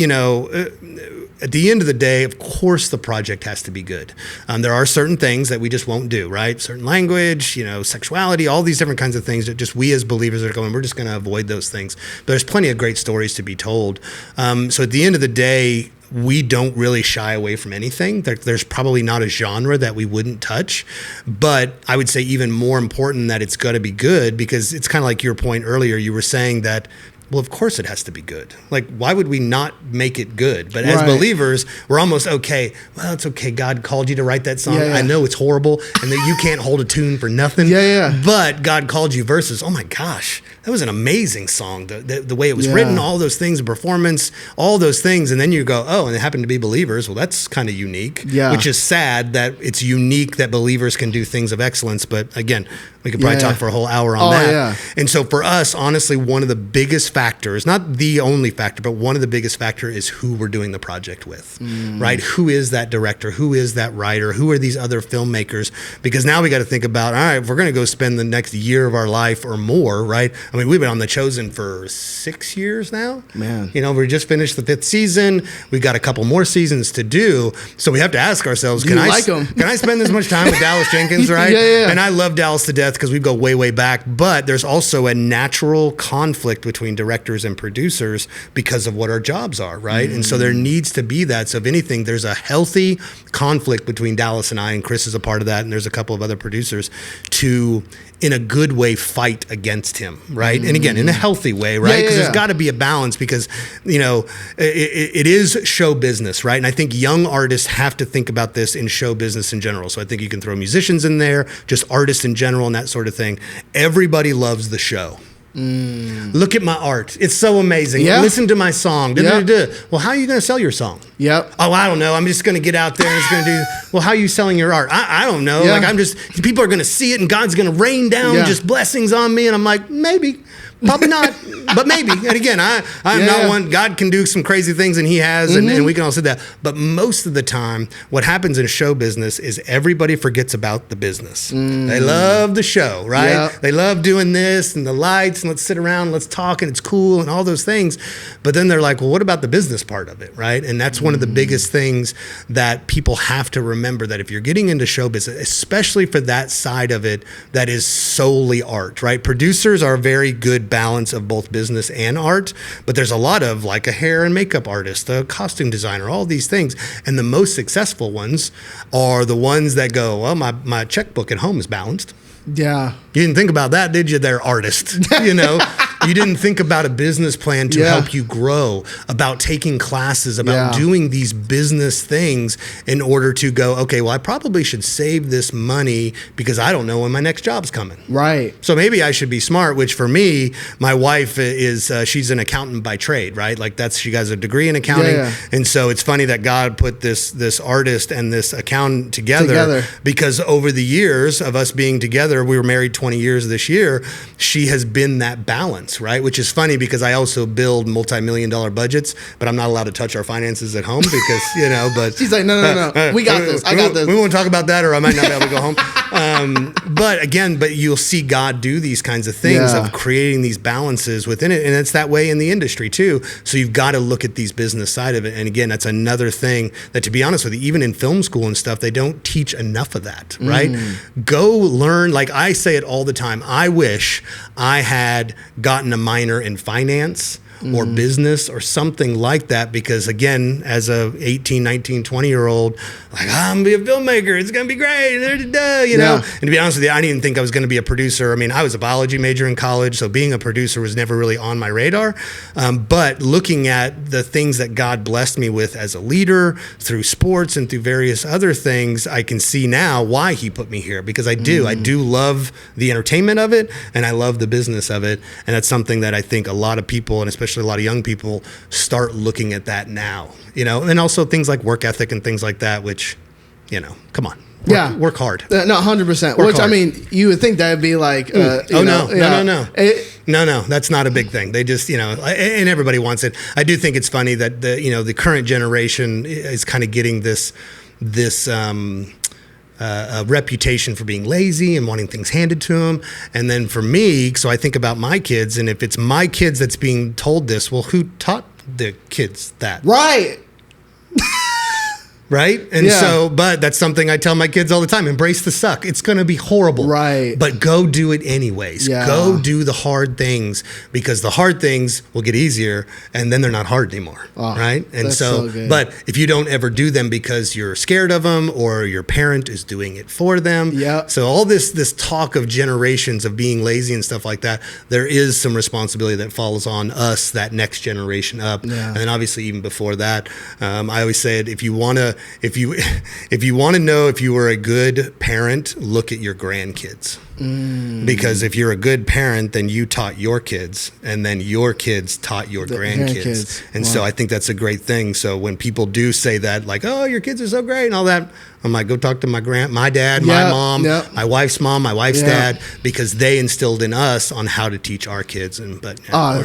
at the end of the day, of course, the project has to be good. There are certain things that we just won't do, right? Certain language, sexuality, all these different kinds of things that just we as believers are going, we're just going to avoid those things. But there's plenty of great stories to be told. So at the end of the day, we don't really shy away from anything. There's probably not a genre that we wouldn't touch, but I would say even more important that it's got to be good, because it's kind of like your point earlier. You were saying that, well, of course it has to be good. Like, why would we not make it good? But as believers, we're almost okay. Well, it's okay. God called you to write that song. I know it's horrible and that you can't hold a tune for nothing. But God called you versus, oh my gosh, that was an amazing song. The way it was written, all those things, the performance, all those things. And then you go, oh, and they happen to be believers. Well, that's kind of unique, which is sad that it's unique that believers can do things of excellence. But again, we could probably talk for a whole hour on that. Yeah. And so for us, honestly, one of the biggest factors, not the only factor, but one of the biggest factor is who we're doing the project with, right? Who is that director? Who is that writer? Who are these other filmmakers? Because now we got to think about, all right, if we're going to go spend the next year of our life or more, right? We've been on The Chosen for 6 years now. Man. We just finished the 5th season. We got a couple more seasons to do. So we have to ask ourselves, can I spend this much time with Dallas Jenkins, right? And I love Dallas to death because we go way, way back. But there's also a natural conflict between directors and producers because of what our jobs are, right? And so there needs to be that. So if anything, there's a healthy conflict between Dallas and I, and Chris is a part of that, and there's a couple of other producers, to, in a good way, fight against him, right? And again, in a healthy way, right? Because there's got to be a balance, because, it is show business, right? And I think young artists have to think about this in show business in general. So I think you can throw musicians in there, just artists in general and that sort of thing. Everybody loves the show. Look at my art. It's so amazing. Listen to my song. Well, how are you going to sell your song? Oh, I don't know. I'm just going to get out there and it's going to do, well, how are you selling your art? I don't know. Like, people are going to see it and God's going to rain down just blessings on me. And I'm like, maybe. Probably not, but maybe. And again, I'm not one. God can do some crazy things, and He has, and we can all say that. But most of the time, what happens in show business is everybody forgets about the business. They love the show, right? Yep. They love doing this and the lights, and let's sit around, and let's talk, and it's cool, and all those things. But then they're like, well, what about the business part of it, right? And that's one of the biggest things that people have to remember, that if you're getting into show business, especially for that side of it, that is solely art, right? Producers are a very good balance of both business and art, but there's a lot of like a hair and makeup artist, a costume designer, all these things. And the most successful ones are the ones that go, well, my checkbook at home is balanced. Yeah. You didn't think about that, did you? They're artists, you know? You didn't think about a business plan to help you grow, about taking classes, about doing these business things in order to go, okay, well, I probably should save this money because I don't know when my next job's coming. Right. So maybe I should be smart, which for me, my wife is, she's an accountant by trade, right? Like she has a degree in accounting. Yeah. And so it's funny that God put this artist and this accountant together because over the years of us being together, we were married 20 years this year, she has been that balance, right? Which is funny because I also build multi-million-dollar budgets, but I'm not allowed to touch our finances at home because, you know, but she's like, no. We got this. I got this. We won't talk about that, or I might not be able to go home. But you'll see God do these kinds of things of creating these balances within it. And it's that way in the industry too. So you've got to look at these business side of it. And again, that's another thing that, to be honest with you, even in film school and stuff, they don't teach enough of that, right? Go learn. Like I say it all the time. I wish I had gotten a minor in finance or business or something like that, because again, as a 18, 19, 20-year-old, like, I'm gonna be a filmmaker, it's gonna be great, you know? And to be honest with you, I didn't even think I was gonna be a producer. I mean, I was a biology major in college, so being a producer was never really on my radar. But looking at the things that God blessed me with as a leader through sports and through various other things, I can see now why He put me here, because I do love the entertainment of it, and I love the business of it. And that's something that I think a lot of people, and especially a lot of young people, start looking at that now, you know, and also things like work ethic and things like that, which, you know, come on. Work hard. No, 100%. Which, hard. I mean, you would think that would be like, no. That's not a big thing. They just, you know, and everybody wants it. I do think it's funny that the current generation is kind of getting this a reputation for being lazy and wanting things handed to them. And then for me, so I think about my kids, and if it's my kids that's being told this, well, who taught the kids that? Right. Right? And so, but that's something I tell my kids all the time. Embrace the suck. It's going to be horrible. Right. But go do it anyways. Yeah. Go do the hard things, because the hard things will get easier and then they're not hard anymore. Oh, right? And so but if you don't ever do them because you're scared of them or your parent is doing it for them. So all this talk of generations of being lazy and stuff like that, there is some responsibility that falls on us, that next generation up. And then obviously even before that, I always said, if you want to know if you were a good parent, look at your grandkids. Because if you're a good parent, then you taught your kids, and then your kids taught your grandkids. And so I think that's a great thing. So when people do say that, like, oh, your kids are so great and all that, I'm like, go talk to my dad, my mom, my wife's mom, my wife's dad, because they instilled in us on how to teach our kids. And I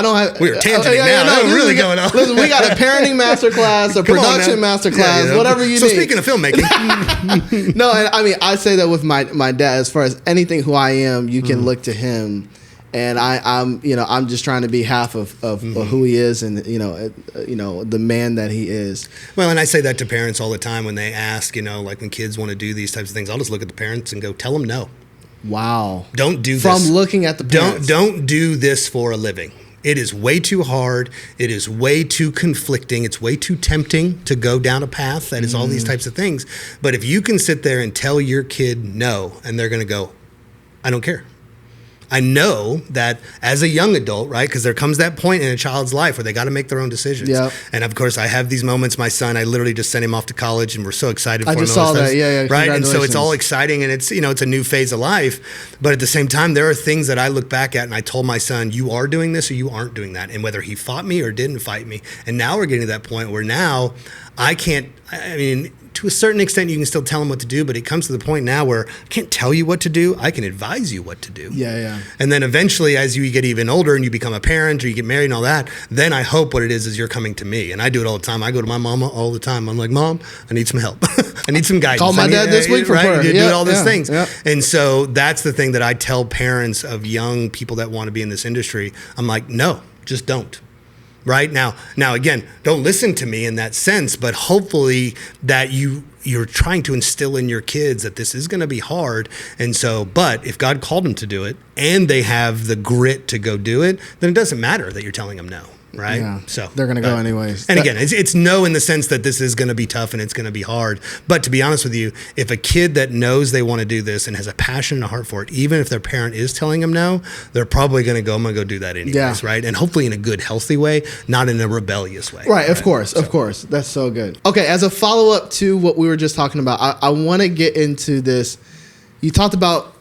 don't have. We're tangenting now. No, we're really going on. Listen, we got a parenting masterclass, a production masterclass, whatever you need. So speaking of filmmaking, no, and I mean, I say that with my dad. As far as anything who I am, you can look to him. And I'm just trying to be half of who he is, and the man that he is. Well, and I say that to parents all the time when they ask, like when kids want to do these types of things, I'll just look at the parents and go, tell them no. Wow. Don't do this. From looking at the parents. Don't do this for a living. It is way too hard. It is way too conflicting. It's way too tempting to go down a path that is all these types of things. But if you can sit there and tell your kid no, and they're going to go, I don't care. I know that as a young adult, right? Because there comes that point in a child's life where they got to make their own decisions. Yep. And of course, I have these moments. My son, I literally just sent him off to college, and we're so excited for him. I just saw that. Yeah. Right. And so it's all exciting, and it's it's a new phase of life. But at the same time, there are things that I look back at, and I told my son, you are doing this or you aren't doing that, and whether he fought me or didn't fight me. And now we're getting to that point where now I can't. I mean, to a certain extent, you can still tell them what to do, but it comes to the point now where I can't tell you what to do. I can advise you what to do. Yeah. And then eventually, as you get even older and you become a parent or you get married and all that, then I hope what it is you're coming to me. And I do it all the time. I go to my mama all the time. I'm like, Mom, I need some help. I need some guidance. Call my dad this week for prayer. Do all these things. Yeah. And so that's the thing that I tell parents of young people that want to be in this industry. I'm like, no, just don't. Right now, again, don't listen to me in that sense, but hopefully that you're trying to instill in your kids that this is going to be hard. And so, but if God called them to do it and they have the grit to go do it, then it doesn't matter that you're telling them no. Right. Yeah. So they're going to go anyways. And again, it's no in the sense that this is going to be tough and it's going to be hard. But to be honest with you, if a kid that knows they want to do this and has a passion and a heart for it, even if their parent is telling them no, they're probably going to go, I'm going to go do that anyways. Yeah. Right. And hopefully in a good, healthy way, not in a rebellious way. Right. Of course. That's so good. Okay. As a follow up to what we were just talking about, I want to get into this. You talked about,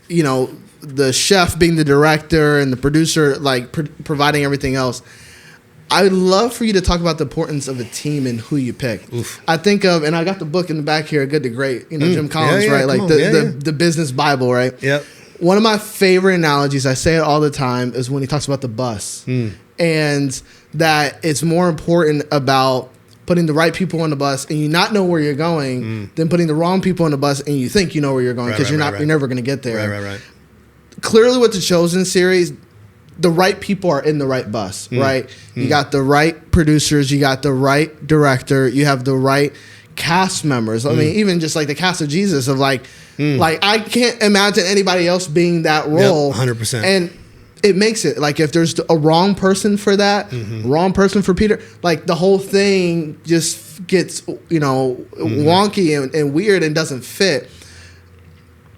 the chef being the director and the producer, like providing everything else. I would love for you to talk about the importance of a team and who you pick. Oof. I think of, and I got the book in the back here, Good to Great, Jim Collins, right? Like the business Bible, right? Yep. One of my favorite analogies, I say it all the time, is when he talks about the bus. And that it's more important about putting the right people on the bus and you not know where you're going than putting the wrong people on the bus and you think you know where you're going because you're never going to get there. Right. Clearly with the Chosen series, the right people are in the right bus, right? You got the right producers, you got the right director, you have the right cast members. I mean, even just like the cast of Jesus of like I can't imagine anybody else being that role. Yep, 100%. And it makes it like if there's a wrong person for that, wrong person for Peter, like the whole thing just gets, wonky and weird and doesn't fit.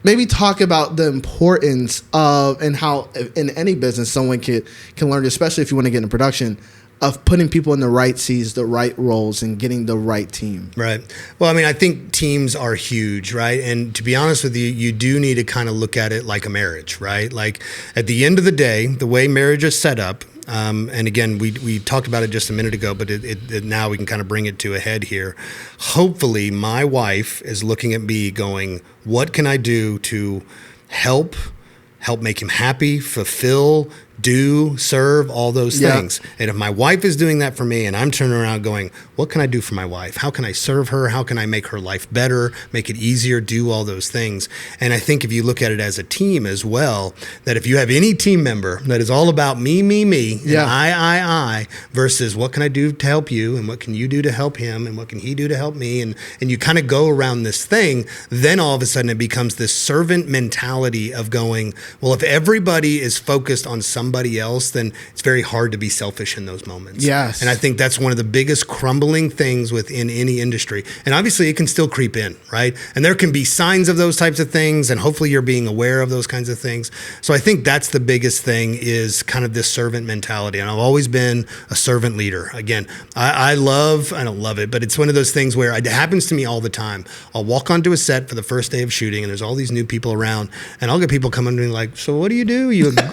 Maybe talk about the importance of and how in any business someone can learn, especially if you want to get into production, of putting people in the right seats, the right roles, and getting the right team. Right. Well, I mean, I think teams are huge, right? And to be honest with you, you do need to kind of look at it like a marriage, right? Like at the end of the day, the way marriage is set up, and again, we talked about it just a minute ago, but it now we can kind of bring it to a head here. Hopefully, my wife is looking at me going, what can I do to help make him happy, fulfill, do, serve, all those things. And if my wife is doing that for me and I'm turning around going, what can I do for my wife? How can I serve her? How can I make her life better, make it easier, do all those things? And I think if you look at it as a team as well, that if you have any team member that is all about me, and I, versus what can I do to help you and what can you do to help him and what can he do to help me? And you kind of go around this thing, then all of a sudden it becomes this servant mentality of going, well, if everybody is focused on somebody else, then it's very hard to be selfish in those moments. Yes. And I think that's one of the biggest crumbling things within any industry. And obviously it can still creep in, right? And there can be signs of those types of things, and hopefully you're being aware of those kinds of things. So I think that's the biggest thing, is kind of this servant mentality. And I've always been a servant leader. Again, I don't love it, but it's one of those things where it happens to me all the time. I'll walk onto a set for the first day of shooting and there's all these new people around, and I'll get people coming to me like, so what do you do?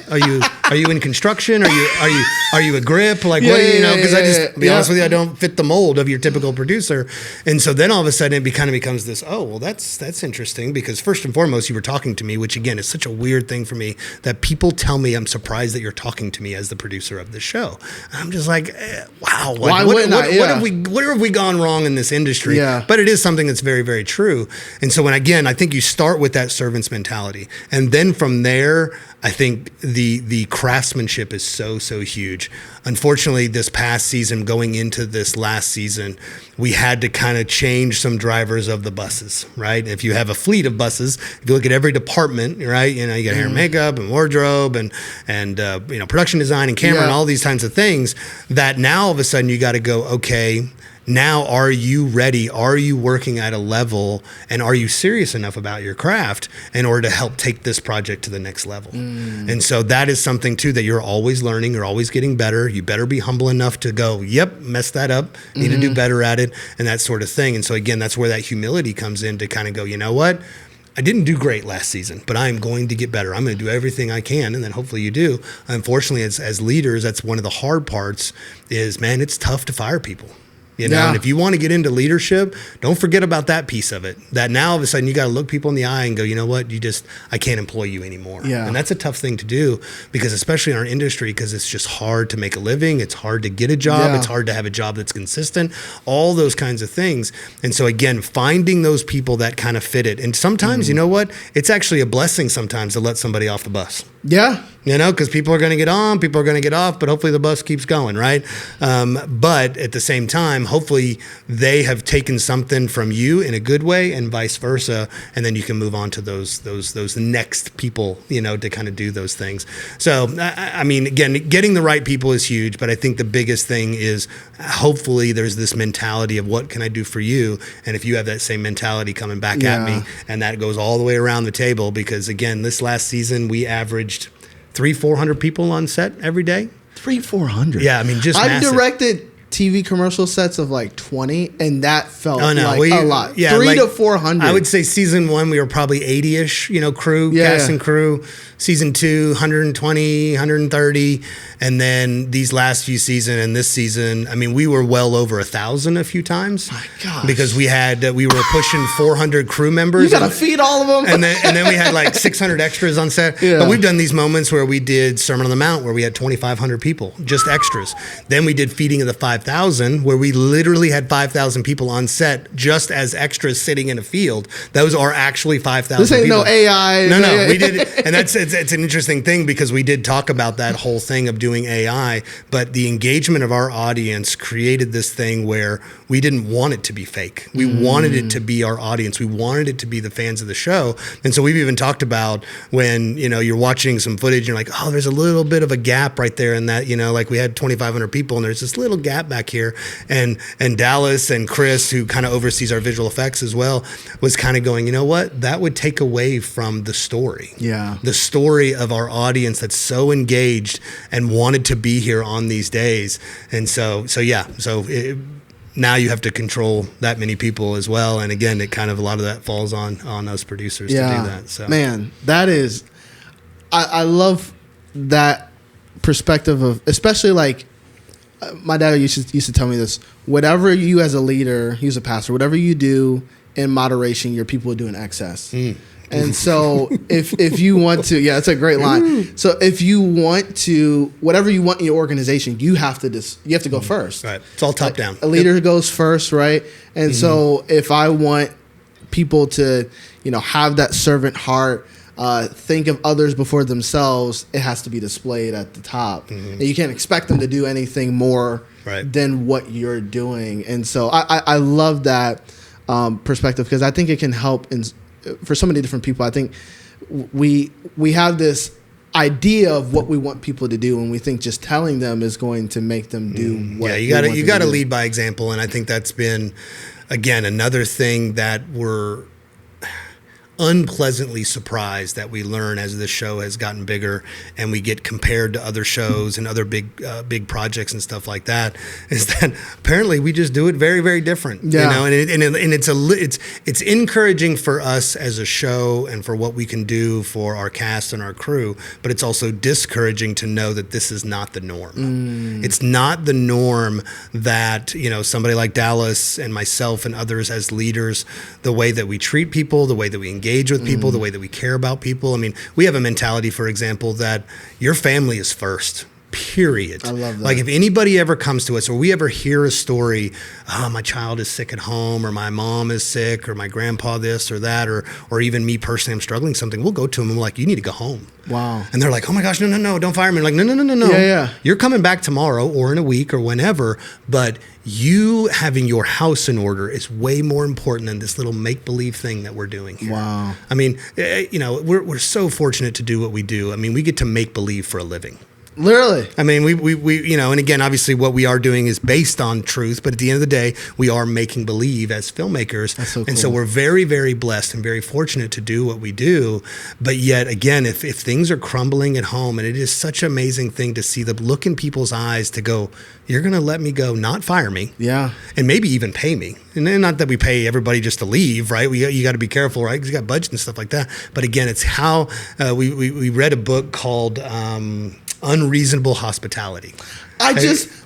Are you in construction? Are you a grip? Like, what do you know? Because I just, to be honest with you, I don't fit the mold of your typical producer. And so then all of a sudden it kind of becomes this, oh, well, that's interesting, because first and foremost, you were talking to me, which again is such a weird thing for me, that people tell me I'm surprised that you're talking to me as the producer of the show. And I'm just like, wow. Like, what have we gone wrong in this industry? Yeah. But it is something that's very, very true. And so I think you start with that servant's mentality. And then from there, I think the craftsmanship is so huge. Unfortunately, this past season, going into this last season, we had to kind of change some drivers of the buses, right? If you have a fleet of buses, if you look at every department, right? You got hair and makeup and wardrobe and production design and camera and all these kinds of things, that now all of a sudden you got to go, okay, now are you ready? Are you working at a level, and are you serious enough about your craft in order to help take this project to the next level? And so that is something too that you're always learning, you're always getting better. You better be humble enough to go, yep, mess that up, need to do better at it, and that sort of thing. And so again, that's where that humility comes in, to kind of go, you know what? I didn't do great last season, but I'm going to get better. I'm going to do everything I can, and then hopefully you do. Unfortunately, as leaders, that's one of the hard parts is, man, it's tough to fire people. You know, and if you want to get into leadership, don't forget about that piece of it. That now all of a sudden you got to look people in the eye and go, you know what, I can't employ you anymore. Yeah. And that's a tough thing to do, because especially in our industry, because it's just hard to make a living. It's hard to get a job. Yeah. It's hard to have a job that's consistent, all those kinds of things. And so again, finding those people that kind of fit it. And sometimes, you know what, it's actually a blessing sometimes to let somebody off the bus. Yeah. You know, because people are going to get on, people are going to get off, but hopefully the bus keeps going, right? But at the same time, hopefully they have taken something from you in a good way, and vice versa, and then you can move on to those next people, you know, to kind of do those things. So, I mean, again, getting the right people is huge, but I think the biggest thing is hopefully there's this mentality of what can I do for you, and if you have that same mentality coming back at me, and that goes all the way around the table, because again, this last season we averaged 300-400 people on set every day. 300-400. Yeah, I mean, just I've massive. directed TV commercial sets of like 20, and that felt like a lot. Yeah, 300 to 400. I would say season 1 we were probably 80-ish, you know, cast and crew. Season 2, 120, 130, and then these last few seasons and this season, I mean, we were well over 1,000 a few times. My gosh. Because we were pushing 400 crew members. You gotta feed all of them. And then we had like 600 extras on set. Yeah. But we've done these moments where we did Sermon on the Mount, where we had 2,500 people, just extras. Then we did Feeding of the 5,000, where we literally had 5,000 people on set just as extras sitting in a field. Those are actually 5,000 This ain't people. no AI. No, we did, and it's an interesting thing, because we did talk about that whole thing of doing AI, but the engagement of our audience created this thing where we didn't want it to be fake. We wanted it to be our audience. We wanted it to be the fans of the show. And so we've even talked about when, you know, you're watching some footage and you're like, oh, there's a little bit of a gap right there in that, you know, like we had 2,500 people and there's this little gap back here. And Dallas and Chris, who kind of oversees our visual effects as well, was kind of going, you know what, that would take away from the story. Yeah. The story of our audience that's so engaged and wanted to be here on these days. And so now you have to control that many people as well. And again, it kind of, a lot of that falls on us producers to do that. So man, that is, I love that perspective of, especially like, my dad used to tell me this, whatever you as a leader, he was a pastor, whatever you do in moderation, your people will do in excess. And so if you want to, it's a great line. So if you want to, whatever you want in your organization, you have to go first. Right. It's all top down. A leader goes first, right? And so if I want people to, you know, have that servant heart, think of others before themselves, it has to be displayed at the top. And you can't expect them to do anything more than what you're doing. And so I love that perspective, because I think it can help for so many different people. I think we have this idea of what we want people to do, and we think just telling them is going to make them do what you got to lead by example. And I think that's been, again, another thing that we're unpleasantly surprised that we learn as the show has gotten bigger and we get compared to other shows and other big projects and stuff like that, is that apparently we just do it very, very different. You know, and it's encouraging for us as a show and for what we can do for our cast and our crew, but it's also discouraging to know that this is not the norm. It's not the norm that, you know, somebody like Dallas and myself and others as leaders, the way that we treat people, the way that we engage with people, the way that we care about people. I mean, we have a mentality, for example, that your family is first. Period. I love that. Like if anybody ever comes to us or we ever hear a story, oh, my child is sick at home, or my mom is sick, or my grandpa this or that, or even me personally, I'm struggling something, we'll go to them and we're like, you need to go home. Wow. And they're like, oh my gosh, no, don't fire me. I'm like, no. Yeah. You're coming back tomorrow or in a week or whenever, but you having your house in order is way more important than this little make-believe thing that we're doing here. Wow. I mean, you know, we're so fortunate to do what we do. I mean, we get to make believe for a living. Literally. I mean, we you know, and again, obviously what we are doing is based on truth, but at the end of the day, we are making believe as filmmakers. That's so cool. And so we're very, very blessed and very fortunate to do what we do. But yet again, if things are crumbling at home, and it is such an amazing thing to see the look in people's eyes to go, you're going to let me go, not fire me. Yeah. And maybe even pay me. And then not that we pay everybody just to leave, right? You got to be careful, right? Because you got budgets and stuff like that. But again, it's how we read a book called Unreasonable Hospitality.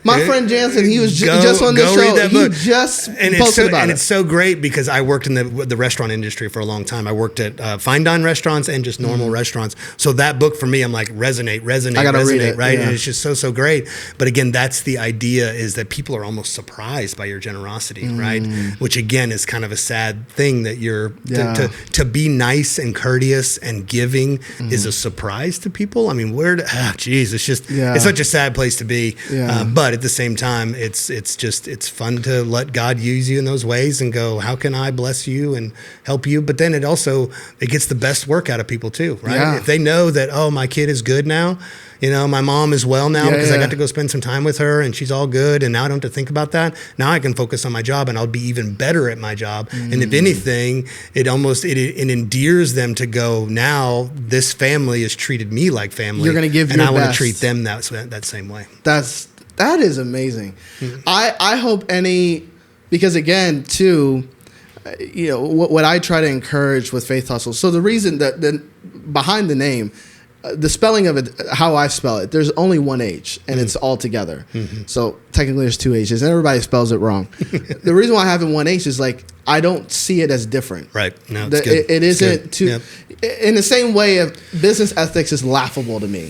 My friend Jansen, he was just on the show. Read that book. He just and posted about it. And it's so great because I worked in the restaurant industry for a long time. I worked at fine dine restaurants and just normal restaurants. So that book for me, I'm like, resonate, I gotta read it, right? yeah. And it's just so great. But again, that's the idea, is that people are almost surprised by your generosity, right? Which again is kind of a sad thing, that you're to be nice and courteous and giving is a surprise to people. I mean, it's such a sad place to be. But at the same time, it's fun to let God use you in those ways and go, how can I bless you and help you? But then it gets the best work out of people too, right? Yeah. If they know that, oh, my kid is good now, my mom is well now because I got to go spend some time with her and she's all good, and now I don't have to think about that. Now I can focus on my job and I'll be even better at my job. And if anything, it endears them to go, now this family has treated me like family. You're going to give and your I want to best. treat them that same way. That is amazing. I hope because again, too, what I try to encourage with Faith Hustle. So the reason that behind the name, the spelling of it, how I spell it, there's only one H, and it's all together. So technically there's two H's, and everybody spells it wrong. The reason why I have it one H is like, I don't see it as different. Right. No, it's good. It isn't too... Yep. In the same way, business ethics is laughable to me.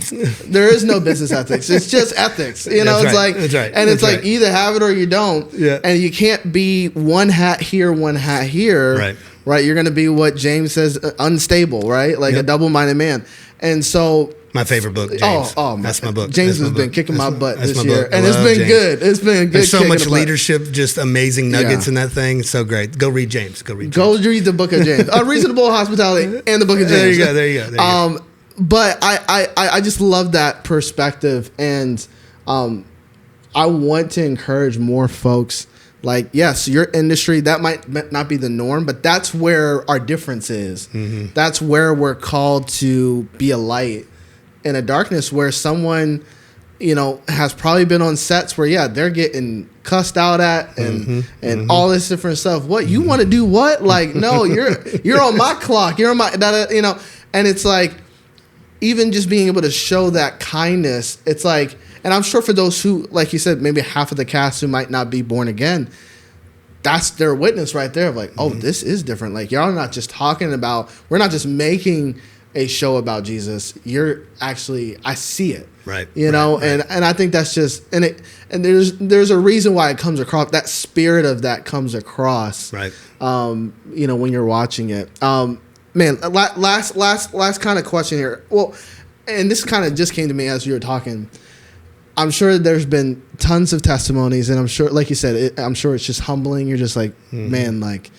There is no business ethics. It's just ethics. That's right. That's right. And it's like either have it or you don't. Yeah. And you can't be one hat here, one hat here. Right. Right. You're going to be what James says, unstable, right? Like a double-minded man. And so... My favorite book, James. That's my book. James has been kicking my butt this year. And it's been good. It's been good. There's so much leadership, just amazing nuggets in that thing. So great. Go read James. Go read the book of James. Reasonable Hospitality and the book of James. There you go. But I just love that perspective. And I want to encourage more folks. Like, yes, your industry, that might not be the norm, but that's where our difference is. That's where we're called to be a light in a darkness, where someone, has probably been on sets where, they're getting cussed out at and all this different stuff. What, you want to do what? Like, no, you're on my clock. You're on my, and it's like, even just being able to show that kindness, it's like, and I'm sure for those who, like you said, maybe half of the cast who might not be born again, that's their witness right there of like, oh, this is different. Like, y'all are not just talking about, we're not just making a show about Jesus. You're actually, I see it. Right. And I think that's just, and there's a reason why it comes across, that spirit of that comes across. Right. When you're watching it. Man, last kind of question here. Well, and this kind of just came to me as you were talking. I'm sure there's been tons of testimonies, and I'm sure, like you said, I'm sure it's just humbling. You're just like, man, like,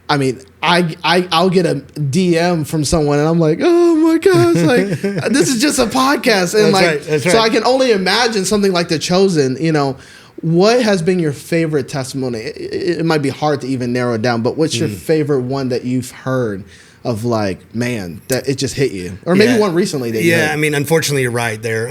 I mean, I'll get a DM from someone, and I'm like, oh my gosh, like this is just a podcast, and that's right. So I can only imagine something like The Chosen. What has been your favorite testimony? It might be hard to even narrow it down, but what's your favorite one that you've heard of, like, man, that it just hit you? Or maybe one recently that you heard. I mean, unfortunately, you're right there.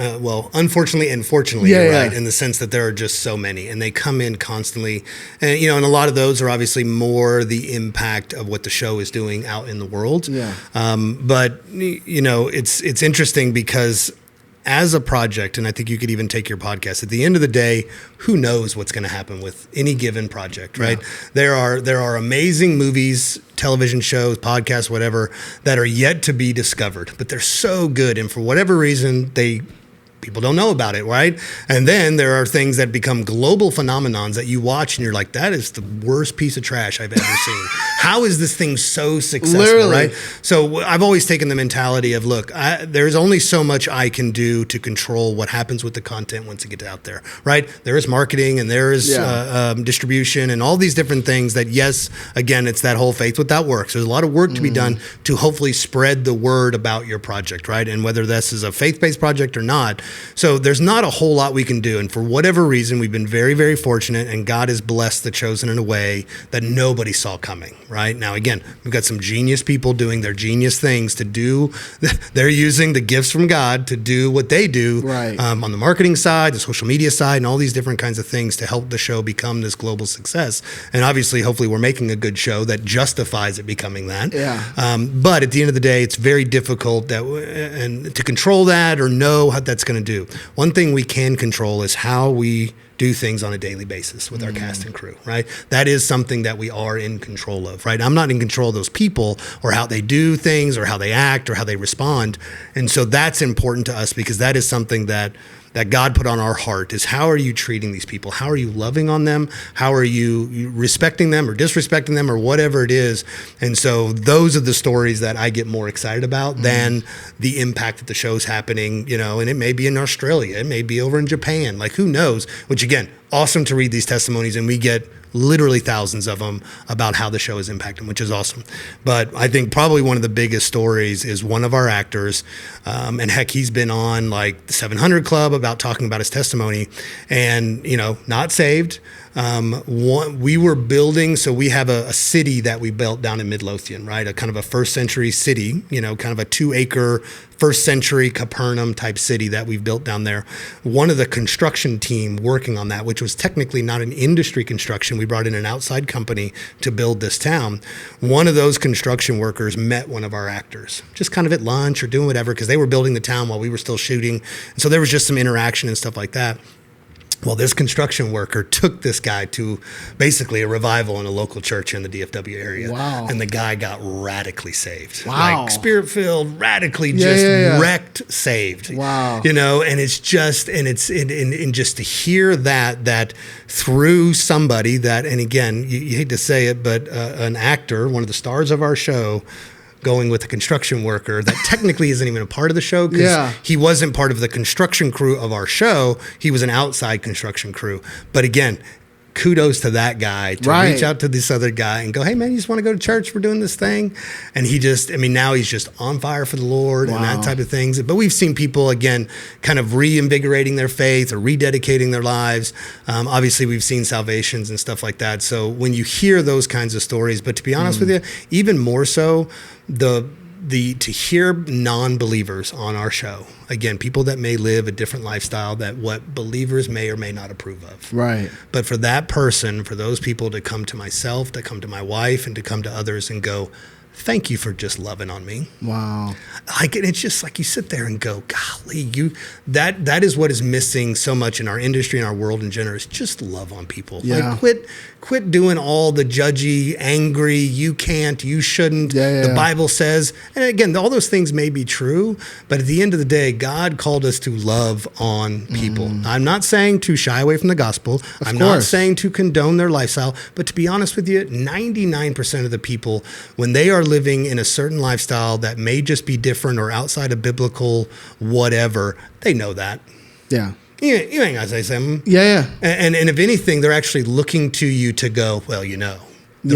Unfortunately and fortunately, you're right in the sense that there are just so many, and they come in constantly. And, and a lot of those are obviously more the impact of what the show is doing out in the world. Yeah. But, it's interesting because as a project, and I think you could even take your podcast, at the end of the day, who knows what's going to happen with any given project, right? Yeah. There are amazing movies, television shows, podcasts, whatever, that are yet to be discovered, but they're so good, and for whatever reason, people don't know about it, right? And then there are things that become global phenomenons that you watch and you're like, that is the worst piece of trash I've ever seen. How is this thing so successful, literally, right? So I've always taken the mentality of, look, there's only so much I can do to control what happens with the content once it gets out there, right? There is marketing and there is distribution and all these different things that, yes, again, it's that whole faith without works. There's a lot of work to be done to hopefully spread the word about your project, right? And whether this is a faith-based project or not. So there's not a whole lot we can do. And for whatever reason, we've been very, very fortunate, and God has blessed The Chosen in a way that nobody saw coming, right? Now, again, we've got some genius people doing their genius things to do. They're using the gifts from God to do what they do on the marketing side, the social media side, and all these different kinds of things to help the show become this global success. And obviously, hopefully, we're making a good show that justifies it becoming that. But at the end of the day, it's very difficult and to control that or know how that's going to do. One thing we can control is how we do things on a daily basis with our cast and crew, right? That is something that we are in control of, right? I'm not in control of those people or how they do things or how they act or how they respond. And so that's important to us because that is something that God put on our heart is how are you treating these people? How are you loving on them? How are you respecting them or disrespecting them or whatever it is? And so those are the stories that I get more excited about than the impact that the show's happening, and it may be in Australia, it may be over in Japan, like who knows? Which again, awesome to read these testimonies and we get literally thousands of them about how the show is impacting, which is awesome. But I think probably one of the biggest stories is one of our actors, and heck, he's been on like the 700 Club about talking about his testimony and, not saved. We were building, so we have a city that we built down in Midlothian, right? A kind of a first century city, kind of a 2-acre first century Capernaum type city that we've built down there. One of the construction team working on that, which was technically not an industry construction, we brought in an outside company to build this town. One of those construction workers met one of our actors, just kind of at lunch or doing whatever, because they were building the town while we were still shooting. And so there was just some interaction and stuff like that. Well, this construction worker took this guy to basically a revival in a local church in the DFW area. Wow. And the guy got radically saved. Wow. Like spirit-filled, radically wrecked, saved. Wow. And it's just, and just to hear that through somebody that, and again, you hate to say it, but an actor, one of the stars of our show, going with a construction worker that technically isn't even a part of the show because he wasn't part of the construction crew of our show. He was an outside construction crew. But again, kudos to that guy to reach out to this other guy and go, hey man, you just want to go to church? We're doing this thing. And he just, now he's just on fire for the Lord and that type of things. But we've seen people, again, kind of reinvigorating their faith or rededicating their lives. Obviously we've seen salvations and stuff like that. So when you hear those kinds of stories, but to be honest with you, even more so, to hear non-believers on our show, again, people that may live a different lifestyle that what believers may or may not approve of. Right. But for that person, for those people to come to myself, to come to my wife, and to come to others and go, thank you for just loving on me. Wow. Like, and it's just like you sit there and go, golly, that is what is missing so much in our industry and our world in general is just love on people. Yeah. Like quit doing all the judgy, angry, you can't, you shouldn't. The Bible says, and again, all those things may be true, but at the end of the day, God called us to love on people. I'm not saying to shy away from the gospel. I'm not saying to condone their lifestyle, but to be honest with you, 99% of the people, when they are living in a certain lifestyle that may just be different or outside of biblical whatever, they know that. Yeah. You ain't got to say something. Yeah. And if anything, they're actually looking to you to go, well, the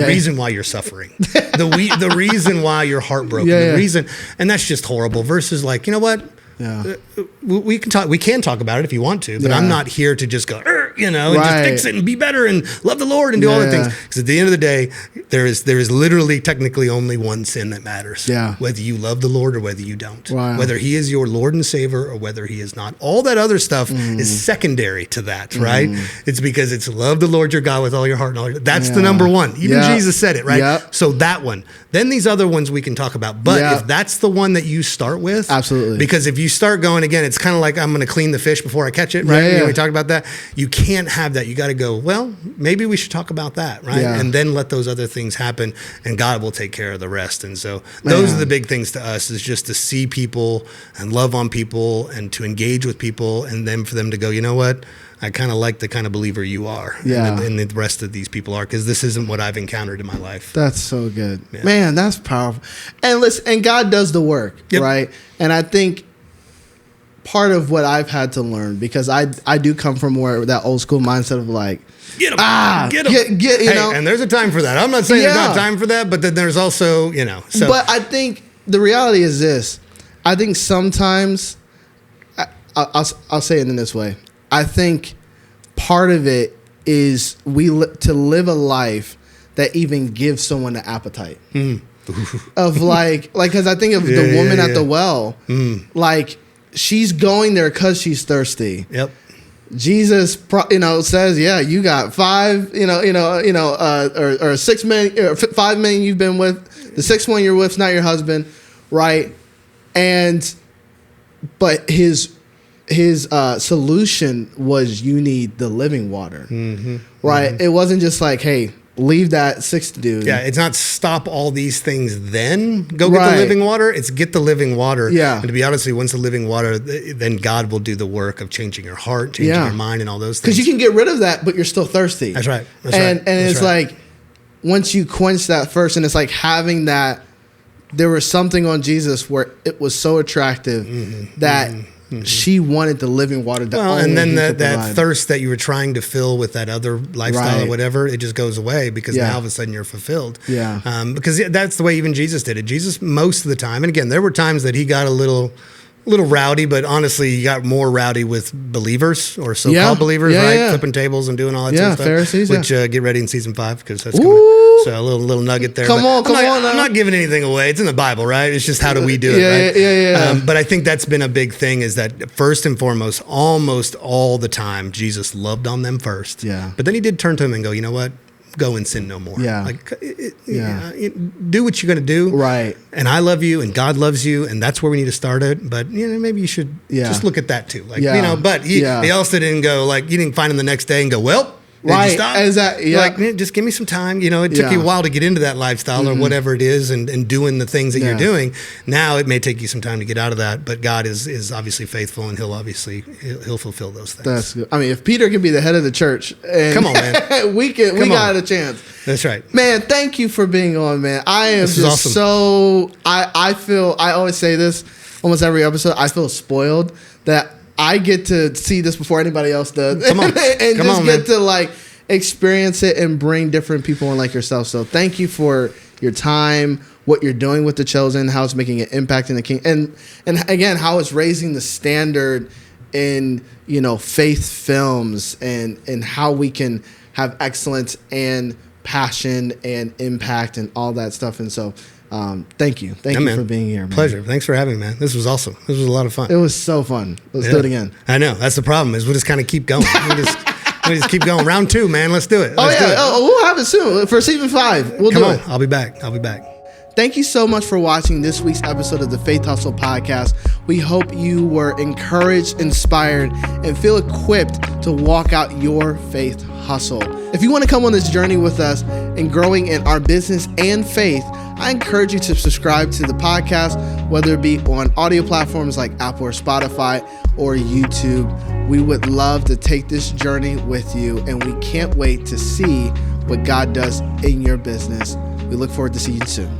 reason why you're suffering, the reason why you're heartbroken, the reason, and that's just horrible versus like, you know what? Yeah. We can talk about it if you want to, but I'm not here to just go, and just fix it and be better and love the Lord and do all the things. Because at the end of the day, there is literally technically only one sin that matters. Yeah. Whether you love the Lord or whether you don't. Wow. Whether he is your Lord and Savior or whether he is not. All that other stuff is secondary to that, right? It's because it's love the Lord your God with all your heart and all your, that's the number one. Even Jesus said it, right? Yep. So that one. Then these other ones we can talk about. But if that's the one that you start with. Absolutely. Because if you start going, again, it's kind of like I'm going to clean the fish before I catch it, right? We talked about that. You can't have that. You got to go, well, maybe we should talk about that, right? And then let those other things happen and God will take care of the rest. And so those are the big things to us is just to see people and love on people and to engage with people and then for them to go, you know what? I kind of like the kind of believer you are and the rest of these people are because this isn't what I've encountered in my life. That's so good. Yeah. Man, that's powerful. And listen, and God does the work, right? And I think part of what I've had to learn because I do come from where that old school mindset of like, get them, get them. You know? And there's a time for that. I'm not saying there's not time for that, but then there's also, So. But I think the reality is this. I think sometimes, I'll say it in this way. I think part of it is to live a life that even gives someone the appetite of like, because I think of the woman at the well, like she's going there because she's thirsty. Yep. Jesus, says, yeah, you got 5, or 6 million, or 5 million you've been with. The 6th one you're with, not your husband, right? But his solution was, you need the living water, right? It wasn't just like, hey, leave that 6th dude. Yeah, it's not stop all these things, then go get the living water. It's get the living water. Yeah. And to be honest with you, once the living water, then God will do the work of changing your heart, changing your mind, and all those things. Because you can get rid of that, but you're still thirsty. That's right. And it's like, once you quench that first, and it's like having that, there was something on Jesus where it was so attractive that she wanted the living water. And then that thirst that you were trying to fill with that other lifestyle or whatever, it just goes away because now all of a sudden you're fulfilled. Yeah. Because that's the way even Jesus did it. Jesus, most of the time, and again, there were times that he got a little rowdy, but honestly, you got more rowdy with believers or so-called believers, right? Yeah. Flipping tables and doing all that sort of stuff. Pharisees, which get ready in season 5 because that's coming. So a little nugget there. Come on. I'm not giving anything away. It's in the Bible, right? It's just how do we do it, right? Yeah. But I think that's been a big thing is that first and foremost, almost all the time, Jesus loved on them first. Yeah. But then he did turn to them and go, you know what? Go and sin no more. Yeah. Like, do what you're going to do. Right. And I love you and God loves you. And that's where we need to start it. But, maybe you should just look at that too. Like, but he also didn't go, like, you didn't find him the next day and go, well, did you stop? Exactly. Like, just give me some time. It took you a while to get into that lifestyle or whatever it is and doing the things that you're doing. Now it may take you some time to get out of that, but God is obviously faithful and he'll fulfill those things. That's good. I mean, if Peter can be the head of the church, and come on, man, we got a chance. That's right. Man, thank you for being on, man. I am just awesome. So I feel, I always say this almost every episode, I feel spoiled that I get to see this before anybody else does. Come on. Get to like experience it and bring different people in like yourself. So thank you for your time, what you're doing with The Chosen, how it's making an impact in the kingdom, and again, how it's raising the standard in, faith films and how we can have excellence and passion and impact and all that stuff. And so thank you for being here, man. Pleasure. Thanks for having me, man. This was awesome. This was a lot of fun. It was so fun. Let's do it again. I know. That's the problem is we'll just kind of keep going. We just keep going. Round 2, man. Let's do it. Let's do it. We'll have it soon for season 5. We'll do it. I'll be back. Thank you so much for watching this week's episode of the Faith Hustle podcast. We hope you were encouraged, inspired, and feel equipped to walk out your faith hustle. If you want to come on this journey with us in growing in our business and faith, I encourage you to subscribe to the podcast, whether it be on audio platforms like Apple or Spotify or YouTube. We would love to take this journey with you, and we can't wait to see what God does in your business. We look forward to seeing you soon.